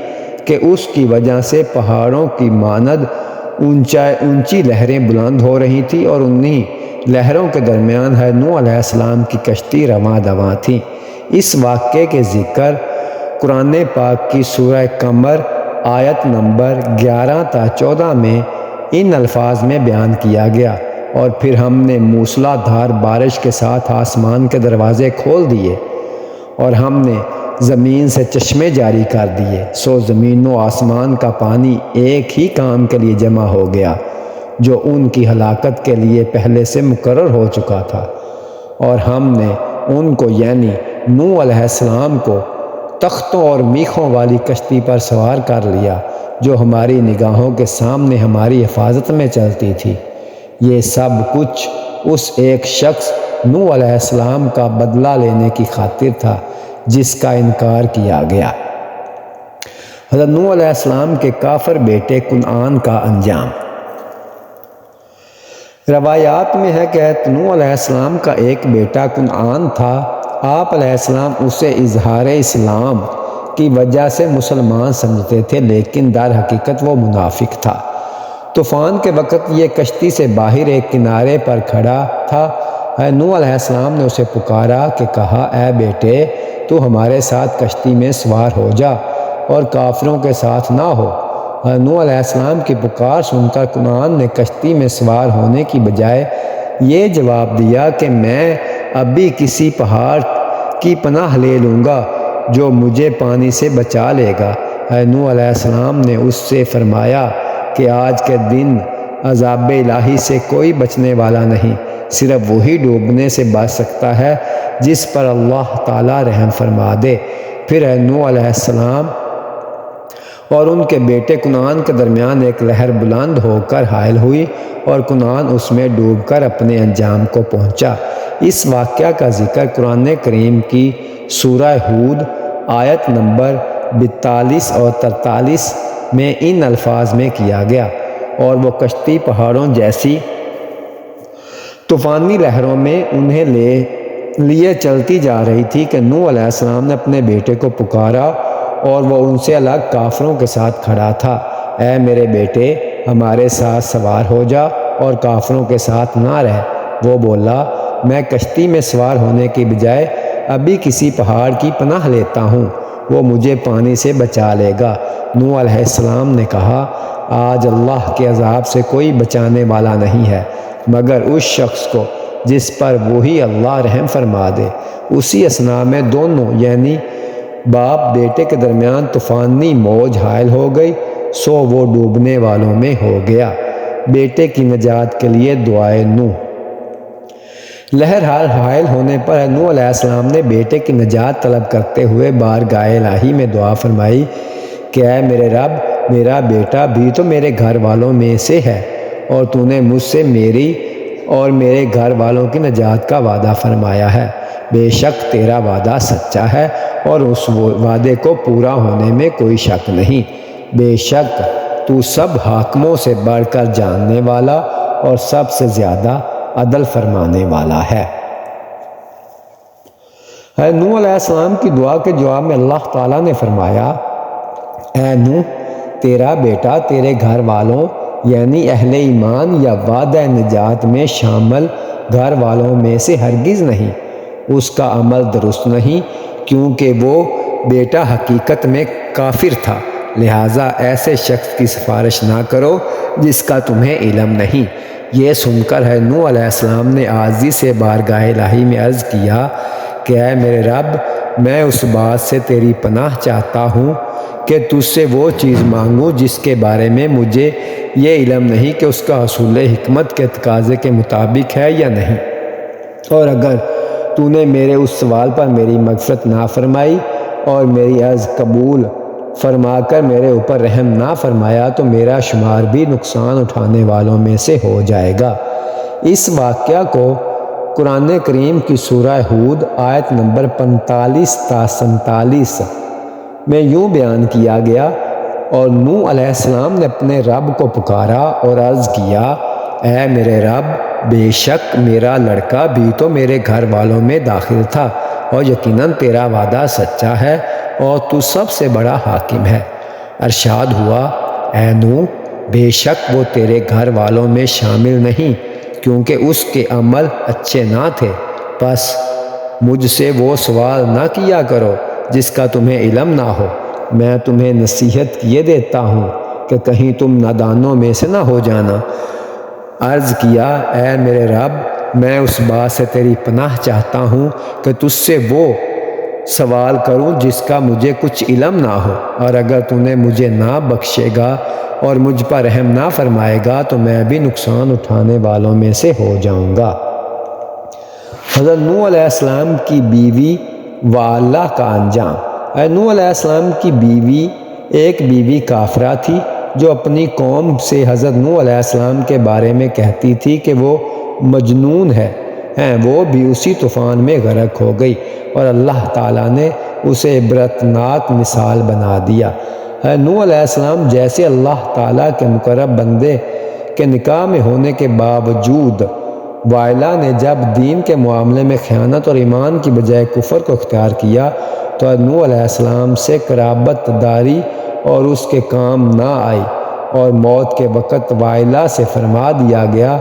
کہ اس کی وجہ سے پہاڑوں کی مانند اونچی لہریں بلند ہو رہی تھیں، اور انہی لہروں کے درمیان حضرت نوح علیہ السلام کی کشتی رواں دواں تھی۔ اس واقعے کے ذکر قرآن پاک کی سورہ قمر آیت نمبر 11 تا 14 میں ان الفاظ میں بیان کیا گیا، اور پھر ہم نے موسلا دھار بارش کے ساتھ آسمان کے دروازے کھول دیے اور ہم نے زمین سے چشمے جاری کر دیے، سو زمین و آسمان کا پانی ایک ہی کام کے لیے جمع ہو گیا جو ان کی ہلاکت کے لیے پہلے سے مقرر ہو چکا تھا، اور ہم نے ان کو یعنی نوح علیہ السلام کو تختوں اور میخوں والی کشتی پر سوار کر لیا جو ہماری نگاہوں کے سامنے ہماری حفاظت میں چلتی تھی۔ یہ سب کچھ اس ایک شخص نوح علیہ السلام کا بدلہ لینے کی خاطر تھا جس کا انکار کیا گیا۔ حضرت نوح علیہ السلام کے کافر بیٹے کنعان کا انجام۔ روایات میں ہے کہ حضرت نوح علیہ السلام کا ایک بیٹا کنعان تھا، آپ علیہ السلام اسے اظہار اسلام کی وجہ سے مسلمان سمجھتے تھے، لیکن در حقیقت وہ منافق تھا۔ طوفان کے وقت یہ کشتی سے باہر ایک کنارے پر کھڑا تھا۔ نوح علیہ السلام نے اسے پکارا کہ کہا، اے بیٹے تو ہمارے ساتھ کشتی میں سوار ہو جا اور کافروں کے ساتھ نہ ہو۔ نوح علیہ السلام کی پکار سن کر کنعان نے کشتی میں سوار ہونے کی بجائے یہ جواب دیا کہ میں ابھی کسی پہاڑ کی پناہ لے لوں گا جو مجھے پانی سے بچا لے گا۔ نوح علیہ السلام نے اس سے فرمایا کہ آج کے دن عذاب الہی سے کوئی بچنے والا نہیں، صرف وہی ڈوبنے سے بچ سکتا ہے جس پر اللہ تعالیٰ رحم فرما دے۔ پھر نوح علیہ السلام اور ان کے بیٹے کنعان کے درمیان ایک لہر بلند ہو کر حائل ہوئی اور کنعان اس میں ڈوب کر اپنے انجام کو پہنچا۔ اس واقعہ کا ذکر قرآن کریم کی سورہ ہود آیت نمبر 42 اور 43 میں ان الفاظ میں کیا گیا، اور وہ کشتی پہاڑوں جیسی طوفانی لہروں میں انہیں لیے چلتی جا رہی تھی کہ نوح علیہ السلام نے اپنے بیٹے کو پکارا اور وہ ان سے الگ کافروں کے ساتھ کھڑا تھا۔ اے میرے بیٹے، ہمارے ساتھ سوار ہو جا اور کافروں کے ساتھ نہ رہ۔ وہ بولا، میں کشتی میں سوار ہونے کی بجائے ابھی کسی پہاڑ کی پناہ لیتا ہوں، وہ مجھے پانی سے بچا لے گا۔ نوح علیہ السلام نے کہا، آج اللہ کے عذاب سے کوئی بچانے والا نہیں ہے مگر اس شخص کو جس پر وہی اللہ رحم فرما دے۔ اسی اثناء میں دونوں یعنی باپ بیٹے کے درمیان طوفانی موج حائل ہو گئی، سو وہ ڈوبنے والوں میں ہو گیا۔ بیٹے کی نجات کے لیے دعائے نوح۔ لہر حائل ہونے پر نوح علیہ السلام نے بیٹے کی نجات طلب کرتے ہوئے بارگاہ الہی میں دعا فرمائی کہ اے میرے رب، میرا بیٹا بھی تو میرے گھر والوں میں سے ہے، اور تو نے مجھ سے میری اور میرے گھر والوں کی نجات کا وعدہ فرمایا ہے۔ بے شک تیرا وعدہ سچا ہے اور اس وعدے کو پورا ہونے میں کوئی شک نہیں۔ بے شک تو سب حاکموں سے بڑھ کر جاننے والا اور سب سے زیادہ عدل فرمانے والا ہے۔ نوح علیہ السلام کی دعا کے جواب میں اللہ تعالیٰ نے فرمایا، اے نوح، تیرا بیٹا تیرے گھر والوں یعنی اہل ایمان یا وعدہ نجات میں شامل گھر والوں میں سے ہرگز نہیں۔ اس کا عمل درست نہیں کیونکہ وہ بیٹا حقیقت میں کافر تھا، لہٰذا ایسے شخص کی سفارش نہ کرو جس کا تمہیں علم نہیں۔ یہ سن کر نوح علیہ السلام نے عاجزی سے بارگاہ الہی میں عرض کیا کہ اے میرے رب، میں اس بات سے تیری پناہ چاہتا ہوں کہ تجھ سے وہ چیز مانگوں جس کے بارے میں مجھے یہ علم نہیں کہ اس کا حصول حکمت کے تقاضے کے مطابق ہے یا نہیں، اور اگر تو نے میرے اس سوال پر میری مغفرت نہ فرمائی اور میری عرض قبول فرما کر میرے اوپر رحم نہ فرمایا تو میرا شمار بھی نقصان اٹھانے والوں میں سے ہو جائے گا۔ اس واقعہ کو قرآن کریم کی سورہ ہود آیت نمبر 45 تا 47 میں یوں بیان کیا گیا، اور نوح علیہ السلام نے اپنے رب کو پکارا اور عرض کیا، اے میرے رب، بے شک میرا لڑکا بھی تو میرے گھر والوں میں داخل تھا، اور یقیناً تیرا وعدہ سچا ہے اور تو سب سے بڑا حاکم ہے۔ ارشاد ہوا، اے نوح، بے شک وہ تیرے گھر والوں میں شامل نہیں کیونکہ اس کے عمل اچھے نہ تھے، پس مجھ سے وہ سوال نہ کیا کرو جس کا تمہیں علم نہ ہو۔ میں تمہیں نصیحت کیے دیتا ہوں کہ کہیں تم نادانوں میں سے نہ ہو جانا۔ عرض کیا، اے میرے رب، میں اس بات سے تیری پناہ چاہتا ہوں کہ تجھ سے وہ سوال کروں جس کا مجھے کچھ علم نہ ہو، اور اگر تو نے مجھے نہ بخشے گا اور مجھ پر رحم نہ فرمائے گا تو میں بھی نقصان اٹھانے والوں میں سے ہو جاؤں گا۔ حضرت نوح علیہ السلام کی بیوی و اللہ کا انجام۔ نوح علیہ السلام کی بیوی ایک بیوی کافرہ تھی جو اپنی قوم سے حضرت نوح علیہ السلام کے بارے میں کہتی تھی کہ وہ مجنون ہے۔ وہ بھی اسی طوفان میں غرق ہو گئی اور اللہ تعالیٰ نے اسے عبرتناک مثال بنا دیا۔ نوح علیہ السلام جیسے اللہ تعالیٰ کے مقرب بندے کے نکاح میں ہونے کے باوجود وائلا نے جب دین کے معاملے میں خیانت اور ایمان کی بجائے کفر کو اختیار کیا تو نوح علیہ السلام سے قرابت داری اور اس کے کام نہ آئی، اور موت کے وقت وائلا سے فرما دیا گیا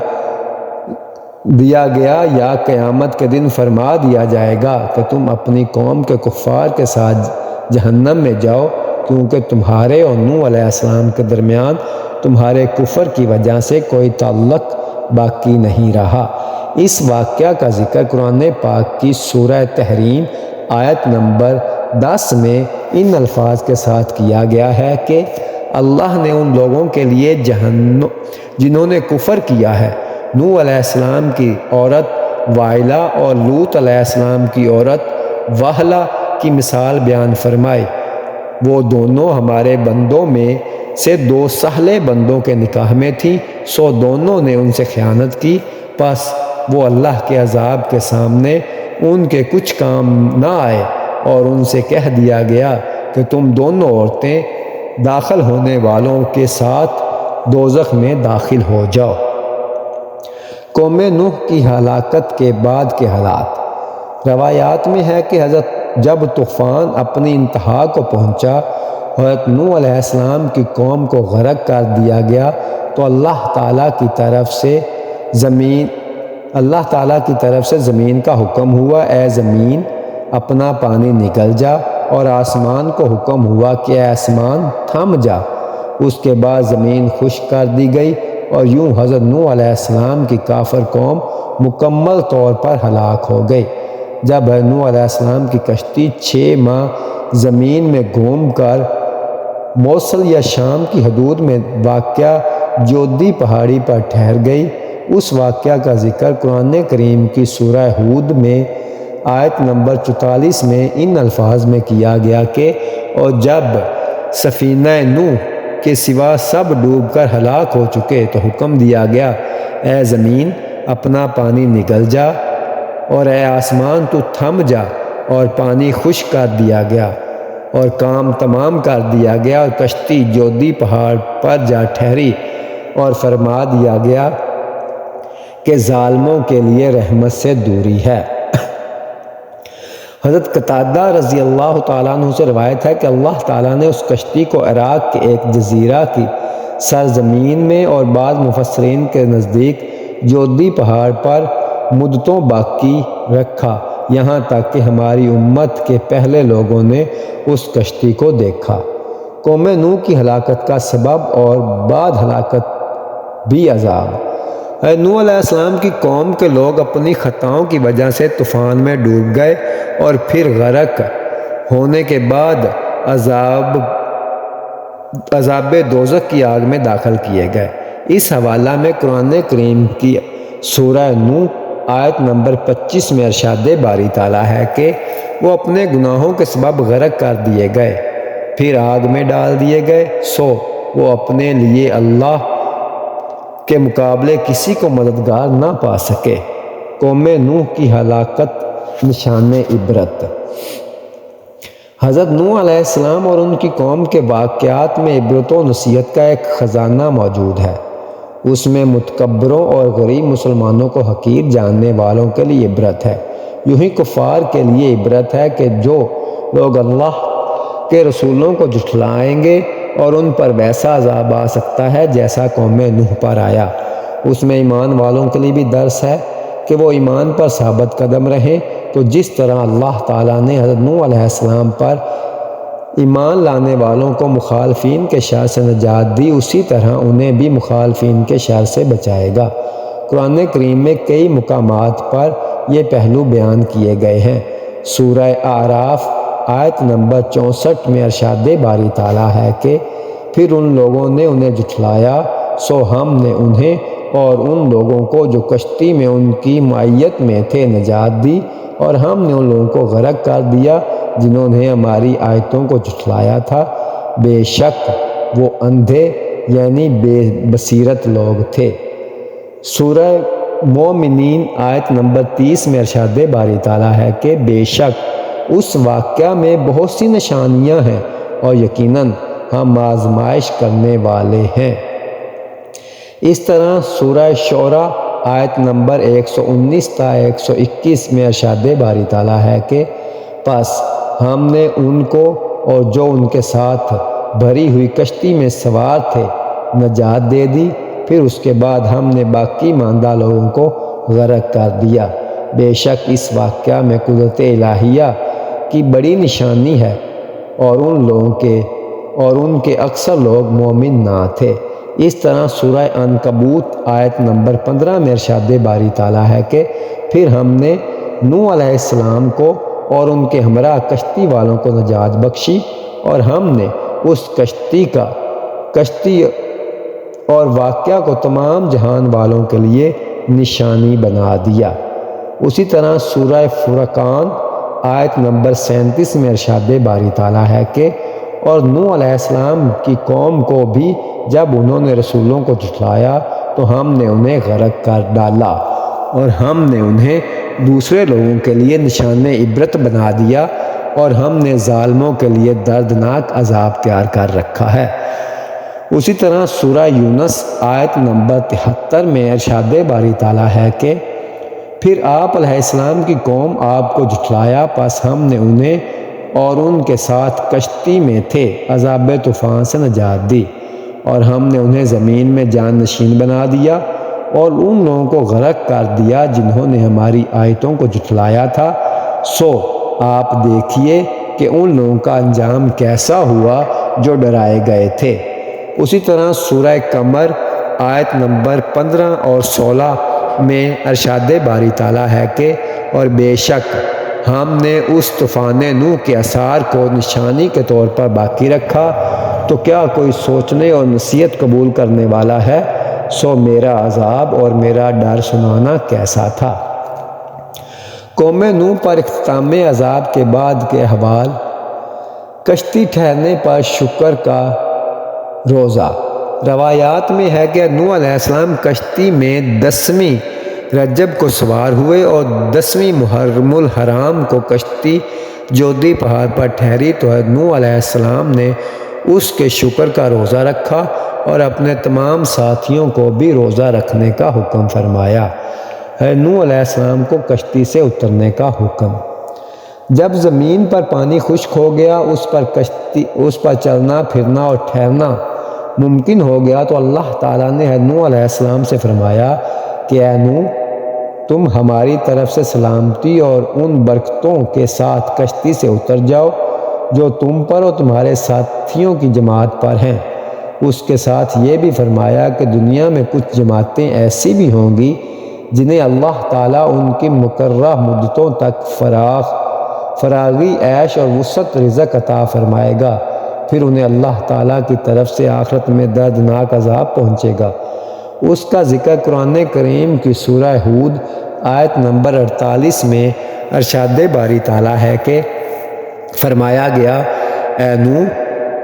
یا قیامت کے دن فرما دیا جائے گا کہ تم اپنی قوم کے کفار کے ساتھ جہنم میں جاؤ، کیونکہ تمہارے اور نوح علیہ السلام کے درمیان تمہارے کفر کی وجہ سے کوئی تعلق باقی نہیں رہا۔ اس واقعہ کا ذکر قرآن پاک کی سورہ تحریم آیت نمبر 10 میں ان الفاظ کے ساتھ کیا گیا ہے کہ اللہ نے ان لوگوں کے لیے جنہوں نے کفر کیا ہے، نوح علیہ السلام کی عورت وائلا اور لوط علیہ السلام کی عورت وہلا کی مثال بیان فرمائی۔ وہ دونوں ہمارے بندوں میں سے دو سہلے بندوں کے نکاح میں تھیں، سو دونوں نے ان سے خیانت کی، پس وہ اللہ کے عذاب کے سامنے ان کے کچھ کام نہ آئے، اور ان سے کہہ دیا گیا کہ تم دونوں عورتیں داخل ہونے والوں کے ساتھ دوزخ میں داخل ہو جاؤ۔ قوم نوح کی ہلاکت کے بعد کے حالات۔ روایات میں ہے کہ جب طوفان اپنی انتہا کو پہنچا، حضرت نوح علیہ السلام کی قوم کو غرق کر دیا گیا، تو اللہ تعالیٰ کی طرف سے زمین کا حکم ہوا، اے زمین اپنا پانی نکل جا، اور آسمان کو حکم ہوا کہ اے آسمان تھم جا۔ اس کے بعد زمین خشک کر دی گئی، اور یوں حضرت نوح علیہ السلام کی کافر قوم مکمل طور پر ہلاک ہو گئی۔ جب حضرت نوح علیہ السلام کی کشتی 6 ماہ زمین میں گھوم کر موصل یا شام کی حدود میں واقع جودی پہاڑی پر ٹھہر گئی، اس واقعہ کا ذکر قرآن کریم کی سورہ ہود میں آیت نمبر 44 میں ان الفاظ میں کیا گیا کہ اور جب سفینہ نوح کے سوا سب ڈوب کر ہلاک ہو چکے تو حکم دیا گیا، اے زمین اپنا پانی نگل جا، اور اے آسمان تو تھم جا، اور پانی خشک کر دیا گیا اور کام تمام کر دیا گیا، اور کشتی جودی پہاڑ پر جا ٹھہری، اور فرما دیا گیا کہ ظالموں کے لیے رحمت سے دوری ہے۔ حضرت قتادہ رضی اللہ تعالیٰ عنہ سے روایت ہے کہ اللہ تعالیٰ نے اس کشتی کو عراق کے ایک جزیرہ کی سرزمین میں اور بعض مفسرین کے نزدیک جودی پہاڑ پر مدتوں باقی رکھا، یہاں تک کہ ہماری امت کے پہلے لوگوں نے اس کشتی کو دیکھا۔ قوم نوح کی ہلاکت کا سبب اور بعد ہلاکت بھی عذاب۔ نوح علیہ السلام کی قوم کے لوگ اپنی خطاؤں کی وجہ سے طوفان میں ڈوب گئے اور پھر غرق ہونے کے بعد عذاب دوزخ کی آگ میں داخل کیے گئے۔ اس حوالہ میں قرآن کریم کی سورہ نوح آیت نمبر 25 میں ارشاد باری تعالیٰ ہے کہ وہ اپنے گناہوں کے سبب غرق کر دیے گئے، پھر آگ میں ڈال دیے گئے، سو وہ اپنے لیے اللہ کے مقابلے کسی کو مددگار نہ پا سکے۔ قوم نوح کی ہلاکت نشان عبرت۔ حضرت نوح علیہ السلام اور ان کی قوم کے واقعات میں عبرت و نصیحت کا ایک خزانہ موجود ہے۔ اس میں متکبروں اور غریب مسلمانوں کو حقیر جاننے والوں کے لیے عبرت ہے، یوں ہی کفار کے لیے عبرت ہے کہ جو لوگ اللہ کے رسولوں کو جھٹلائیں گے اور ان پر ویسا عذاب آ سکتا ہے جیسا قوم نوح پر آیا۔ اس میں ایمان والوں کے لیے بھی درس ہے کہ وہ ایمان پر ثابت قدم رہیں، تو جس طرح اللہ تعالیٰ نے حضرت نوح علیہ السلام پر ایمان لانے والوں کو مخالفین کے شر سے نجات دی، اسی طرح انہیں بھی مخالفین کے شر سے بچائے گا۔ قرآن کریم میں کئی مقامات پر یہ پہلو بیان کیے گئے ہیں۔ سورہ اعراف آیت نمبر 64 میں ارشاد باری تعالیٰ ہے کہ پھر ان لوگوں نے انہیں جھٹلایا، سو ہم نے انہیں اور ان لوگوں کو جو کشتی میں ان کی معیت میں تھے نجات دی، اور ہم نے ان لوگوں کو غرق کر دیا جنہوں نے ہماری آیتوں کو جھٹلایا تھا، بے شک وہ اندھے یعنی بے بصیرت لوگ تھے۔ سورہ مومنین آیت نمبر 30 میں ارشاد باری تعالیٰ ہے کہ بے شک اس واقعہ میں بہت سی نشانیاں ہیں، اور یقیناً ہم آزمائش کرنے والے ہیں۔ اس طرح سورہ شعراء آیت نمبر 119 تا 121 میں ارشاد باری تعالیٰ ہے کہ پس ہم نے ان کو اور جو ان کے ساتھ بھری ہوئی کشتی میں سوار تھے نجات دے دی، پھر اس کے بعد ہم نے باقی ماندہ لوگوں کو غرق کر دیا۔ بے شک اس واقعہ میں قدرت الہیہ کی بڑی نشانی ہے، اور ان کے اکثر لوگ مومن نہ تھے۔ اس طرح سورہ عنکبوت آیت نمبر 15 میں ارشاد باری تعالیٰ ہے کہ پھر ہم نے نوح علیہ السلام کو اور ان کے ہمراہ کشتی والوں کو نجات بخشی، اور ہم نے اس کشتی اور واقعہ کو تمام جہان والوں کے لیے نشانی بنا دیا۔ اسی طرح سورہ فرقان آیت نمبر 37 میں ارشاد باری تعالیٰ ہے کہ اور نوح علیہ السلام کی قوم کو بھی جب انہوں نے رسولوں کو جھٹلایا تو ہم نے انہیں غرق کر ڈالا، اور ہم نے انہیں دوسرے لوگوں کے لیے نشان عبرت بنا دیا، اور ہم نے ظالموں کے لیے دردناک عذاب تیار کر رکھا ہے۔ اسی طرح سورہ یونس آیت نمبر 73 میں ارشاد باری تعالیٰ ہے کہ پھر آپ علیہ السلام کی قوم آپ کو جھٹلایا، پس ہم نے انہیں اور ان کے ساتھ کشتی میں تھے عذاب طوفان سے نجات دی، اور ہم نے انہیں زمین میں جان نشین بنا دیا اور ان لوگوں کو غرق کر دیا جنہوں نے ہماری آیتوں کو جھٹلایا تھا۔ سو آپ دیکھیے کہ ان لوگوں کا انجام کیسا ہوا جو ڈرائے گئے تھے۔ اسی طرح سورہ قمر آیت نمبر 15 اور 16 میں ارشاد باری تعالیٰ ہے کہ اور بے شک ہم نے اس طوفان نوح کے آثار کو نشانی کے طور پر باقی رکھا، تو کیا کوئی سوچنے اور نصیحت قبول کرنے والا ہے؟ سو میرا عذاب اور میرا ڈر سنانا کیسا تھا۔ قوم نوح پر اختتام عذاب کے بعد کے احوال۔ کشتی ٹھہرنے پر شکر کا روزہ۔ روایات میں ہے کہ نوح علیہ السلام کشتی میں 10ویں رجب کو سوار ہوئے اور 10ویں محرم الحرام کو کشتی جودی پہاڑ پر ٹھہری، تو نوح علیہ السلام نے اس کے شکر کا روزہ رکھا اور اپنے تمام ساتھیوں کو بھی روزہ رکھنے کا حکم فرمایا۔ نوح علیہ السلام کو کشتی سے اترنے کا حکم۔ جب زمین پر پانی خشک ہو گیا، اس پر چلنا پھرنا اور ٹھہرنا ممکن ہو گیا، تو اللہ تعالیٰ نے نوح علیہ السلام سے فرمایا کہ اے نوح، تم ہماری طرف سے سلامتی اور ان برکتوں کے ساتھ کشتی سے اتر جاؤ جو تم پر اور تمہارے ساتھیوں کی جماعت پر ہیں۔ اس کے ساتھ یہ بھی فرمایا کہ دنیا میں کچھ جماعتیں ایسی بھی ہوں گی جنہیں اللہ تعالیٰ ان کی مقررہ مدتوں تک فراغی عیش اور وسعت رزق عطا فرمائے گا، پھر انہیں اللہ تعالیٰ کی طرف سے آخرت میں دردناک عذاب پہنچے گا۔ اس کا ذکر قرآن کریم کی سورہ ہود آیت نمبر 48 میں ارشاد باری تعالیٰ ہے کہ فرمایا گیا اے نوح،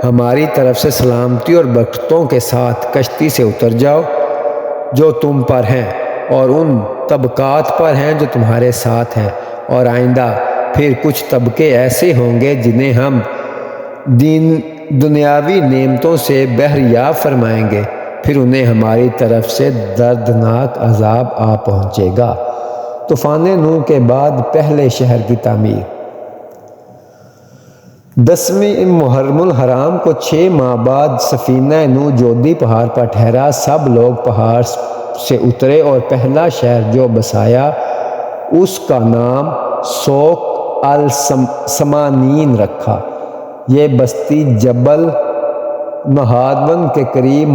ہماری طرف سے سلامتی اور برکتوں کے ساتھ کشتی سے اتر جاؤ جو تم پر ہیں اور ان طبقات پر ہیں جو تمہارے ساتھ ہیں، اور آئندہ پھر کچھ طبقے ایسے ہوں گے جنہیں ہم دنیاوی نعمتوں سے بہریاب فرمائیں گے، پھر انہیں ہماری طرف سے دردناک عذاب آ پہنچے گا۔ طوفان نوح کے بعد پہلے شہر کی تعمیر۔ 10ویں محرم الحرام کو 6 ماہ بعد سفینہ نوح جودی پہاڑ پر ٹھہرا۔ سب لوگ پہاڑ سے اترے اور پہلا شہر جو بسایا اس کا نام سوق السمانین رکھا۔ یہ بستی جبل نہاردون کے قریب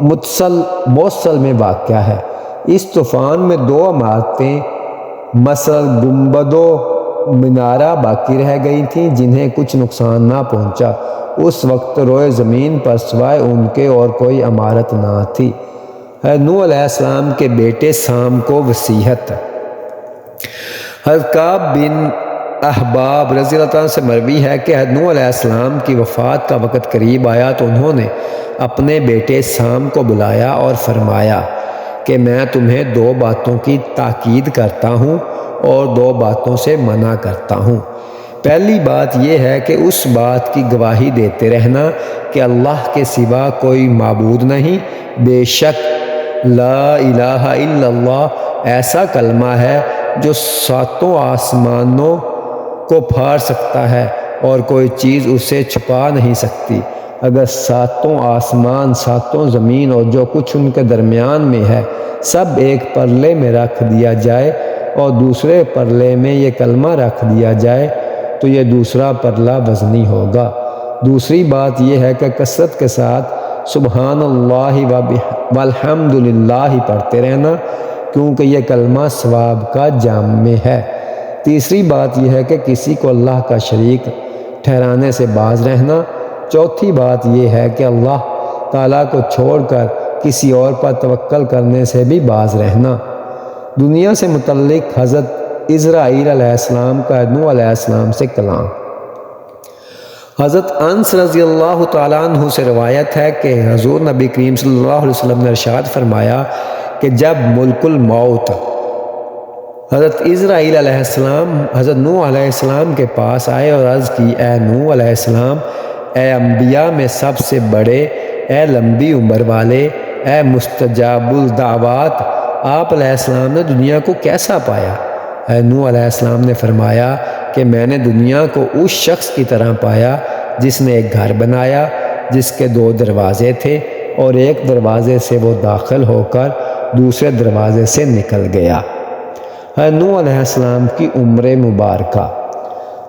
موصل میں واقع ہے۔ اس طوفان میں 2 عمارتیں مثل گنبد و مینارہ باقی رہ گئی تھیں جنہیں کچھ نقصان نہ پہنچا۔ اس وقت روئے زمین پر سوائے ان کے اور کوئی عمارت نہ تھی۔ نوح علیہ السلام کے بیٹے سام کو وصیت۔ حضرت کعب بن احباب رضی اللہ عنہ سے مروی ہے کہ نوح علیہ السلام کی وفات کا وقت قریب آیا تو انہوں نے اپنے بیٹے سام کو بلایا اور فرمایا کہ میں تمہیں 2 باتوں کی تاکید کرتا ہوں اور 2 باتوں سے منع کرتا ہوں۔ پہلی بات یہ ہے کہ اس بات کی گواہی دیتے رہنا کہ اللہ کے سوا کوئی معبود نہیں، بے شک لا الہ الا اللہ ایسا کلمہ ہے جو 7 آسمانوں کو پھاڑ سکتا ہے اور کوئی چیز اسے چھپا نہیں سکتی۔ اگر 7 آسمان 7 زمین اور جو کچھ ان کے درمیان میں ہے سب ایک پرلے میں رکھ دیا جائے اور دوسرے پرلے میں یہ کلمہ رکھ دیا جائے تو یہ دوسرا پرلہ وزنی ہوگا۔ دوسری بات یہ ہے کہ کثرت کے ساتھ سبحان اللہ والحمد للہ پڑھتے رہنا کیونکہ یہ کلمہ ثواب کا جامع ہے۔ تیسری بات یہ ہے کہ کسی کو اللہ کا شریک ٹھہرانے سے باز رہنا۔ چوتھی بات یہ ہے کہ اللہ تعالیٰ کو چھوڑ کر کسی اور پر توکل کرنے سے بھی باز رہنا۔ دنیا سے متعلق حضرت اسرائیل علیہ السلام کا نوح علیہ السلام سے کلام۔ حضرت انس رضی اللہ تعالیٰ عنہ سے روایت ہے کہ حضور نبی کریم صلی اللہ علیہ وسلم نے ارشاد فرمایا کہ جب ملک الموت حضرت اسرائیل علیہ السلام حضرت نوح علیہ السلام کے پاس آئے اور عرض کی، اے نوح علیہ السلام، اے انبیاء میں سب سے بڑے، اے لمبی عمر والے، اے مستجاب الدعوات، آپ علیہ السلام نے دنیا کو کیسا پایا؟ اے نوح علیہ السلام نے فرمایا کہ میں نے دنیا کو اس شخص کی طرح پایا جس نے ایک گھر بنایا جس کے 2 دروازے تھے، اور ایک دروازے سے وہ داخل ہو کر دوسرے دروازے سے نکل گیا۔ حضرت نوح علیہ السلام کی عمر مبارکہ۔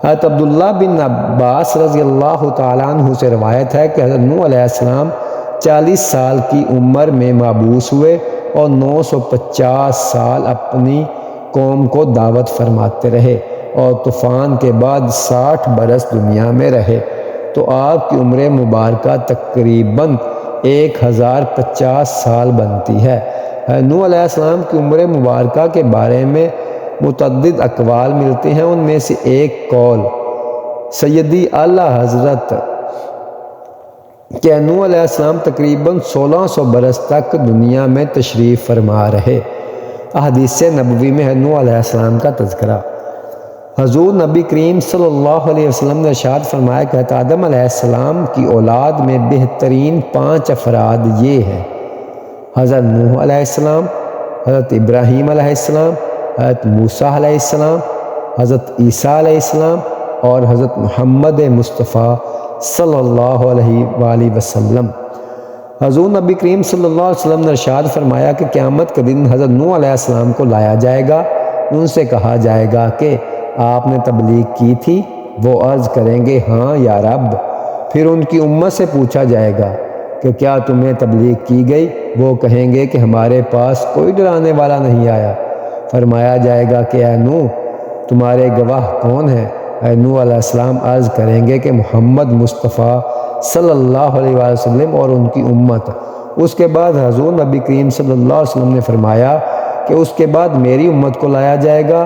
حضرت عبداللہ بن عباس رضی اللہ تعالیٰ عنہ سے روایت ہے کہ حضرت نوح علیہ السلام 40 سال کی عمر میں مبعوث ہوئے اور 950 سال اپنی قوم کو دعوت فرماتے رہے، اور طوفان کے بعد 60 برس دنیا میں رہے، تو آپ کی عمر مبارکہ تقریباً 1050 سال بنتی ہے۔ نوح علیہ السلام کی عمر مبارکہ کے بارے میں متعدد اقوال ملتے ہیں، ان میں سے ایک قول سیدی اعلیٰ حضرت کہ نوح علیہ السلام تقریباً 1600 برس تک دنیا میں تشریف فرما رہے۔ احادیث نبوی میں ہے نوح علیہ السلام کا تذکرہ۔ حضور نبی کریم صلی اللہ علیہ وسلم نے ارشاد فرمایا کہ حضرت آدم علیہ السلام کی اولاد میں بہترین 5 افراد یہ ہیں: حضرت نوح علیہ السلام، حضرت ابراہیم علیہ السلام، حضرت موسیٰ علیہ السلام، حضرت عیسیٰ علیہ السلام اور حضرت محمد مصطفیٰ صلی اللہ علیہ وآلہ وسلم۔ حضور نبی کریم صلی اللہ علیہ وسلم نے ارشاد فرمایا کہ قیامت کے دن حضرت نوح علیہ السلام کو لایا جائے گا، ان سے کہا جائے گا کہ آپ نے تبلیغ کی تھی؟ وہ عرض کریں گے، ہاں یا رب۔ پھر ان کی امت سے پوچھا جائے گا کہ کیا تمہیں تبلیغ کی گئی؟ وہ کہیں گے کہ ہمارے پاس کوئی ڈرانے والا نہیں آیا۔ فرمایا جائے گا کہ اے نوح، تمہارے گواہ کون ہیں؟ اے نوح علیہ السلام عرض کریں گے کہ محمد مصطفیٰ صلی اللہ علیہ وآلہ وسلم اور ان کی امت۔ اس کے بعد حضور نبی کریم صلی اللہ علیہ وسلم نے فرمایا کہ اس کے بعد میری امت کو لایا جائے گا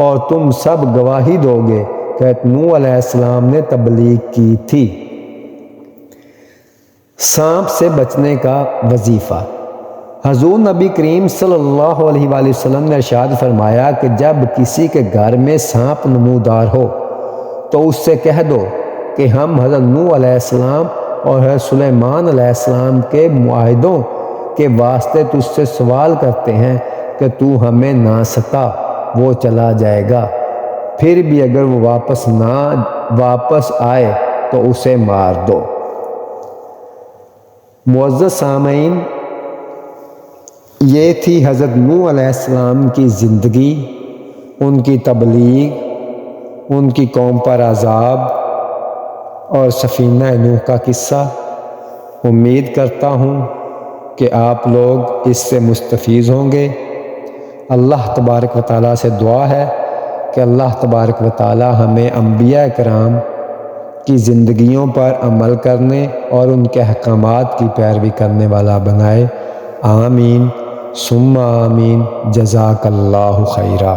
اور تم سب گواہی دو گے کہ نوح علیہ السلام نے تبلیغ کی تھی۔ سانپ سے بچنے کا وظیفہ۔ حضور نبی کریم صلی اللہ علیہ وآلہ وسلم نے ارشاد فرمایا کہ جب کسی کے گھر میں سانپ نمودار ہو تو اس سے کہہ دو کہ ہم حضرت نوح علیہ السلام اور حضرت سلیمان علیہ السلام کے معاہدوں کے واسطے تجھ سے سوال کرتے ہیں کہ تو ہمیں نہ ستا، وہ چلا جائے گا، پھر بھی اگر وہ واپس آئے تو اسے مار دو۔ معزز سامعین، یہ تھی حضرت نوح علیہ السلام کی زندگی، ان کی تبلیغ، ان کی قوم پر عذاب اور سفینہ نوح کا قصہ۔ امید کرتا ہوں کہ آپ لوگ اس سے مستفیض ہوں گے۔ اللہ تبارک و تعالیٰ سے دعا ہے کہ اللہ تبارک و تعالیٰ ہمیں انبیاء کرام کی زندگیوں پر عمل کرنے اور ان کے احکامات کی پیروی کرنے والا بنائے۔ آمین ثم آمین۔ جزاک اللہ خیرا۔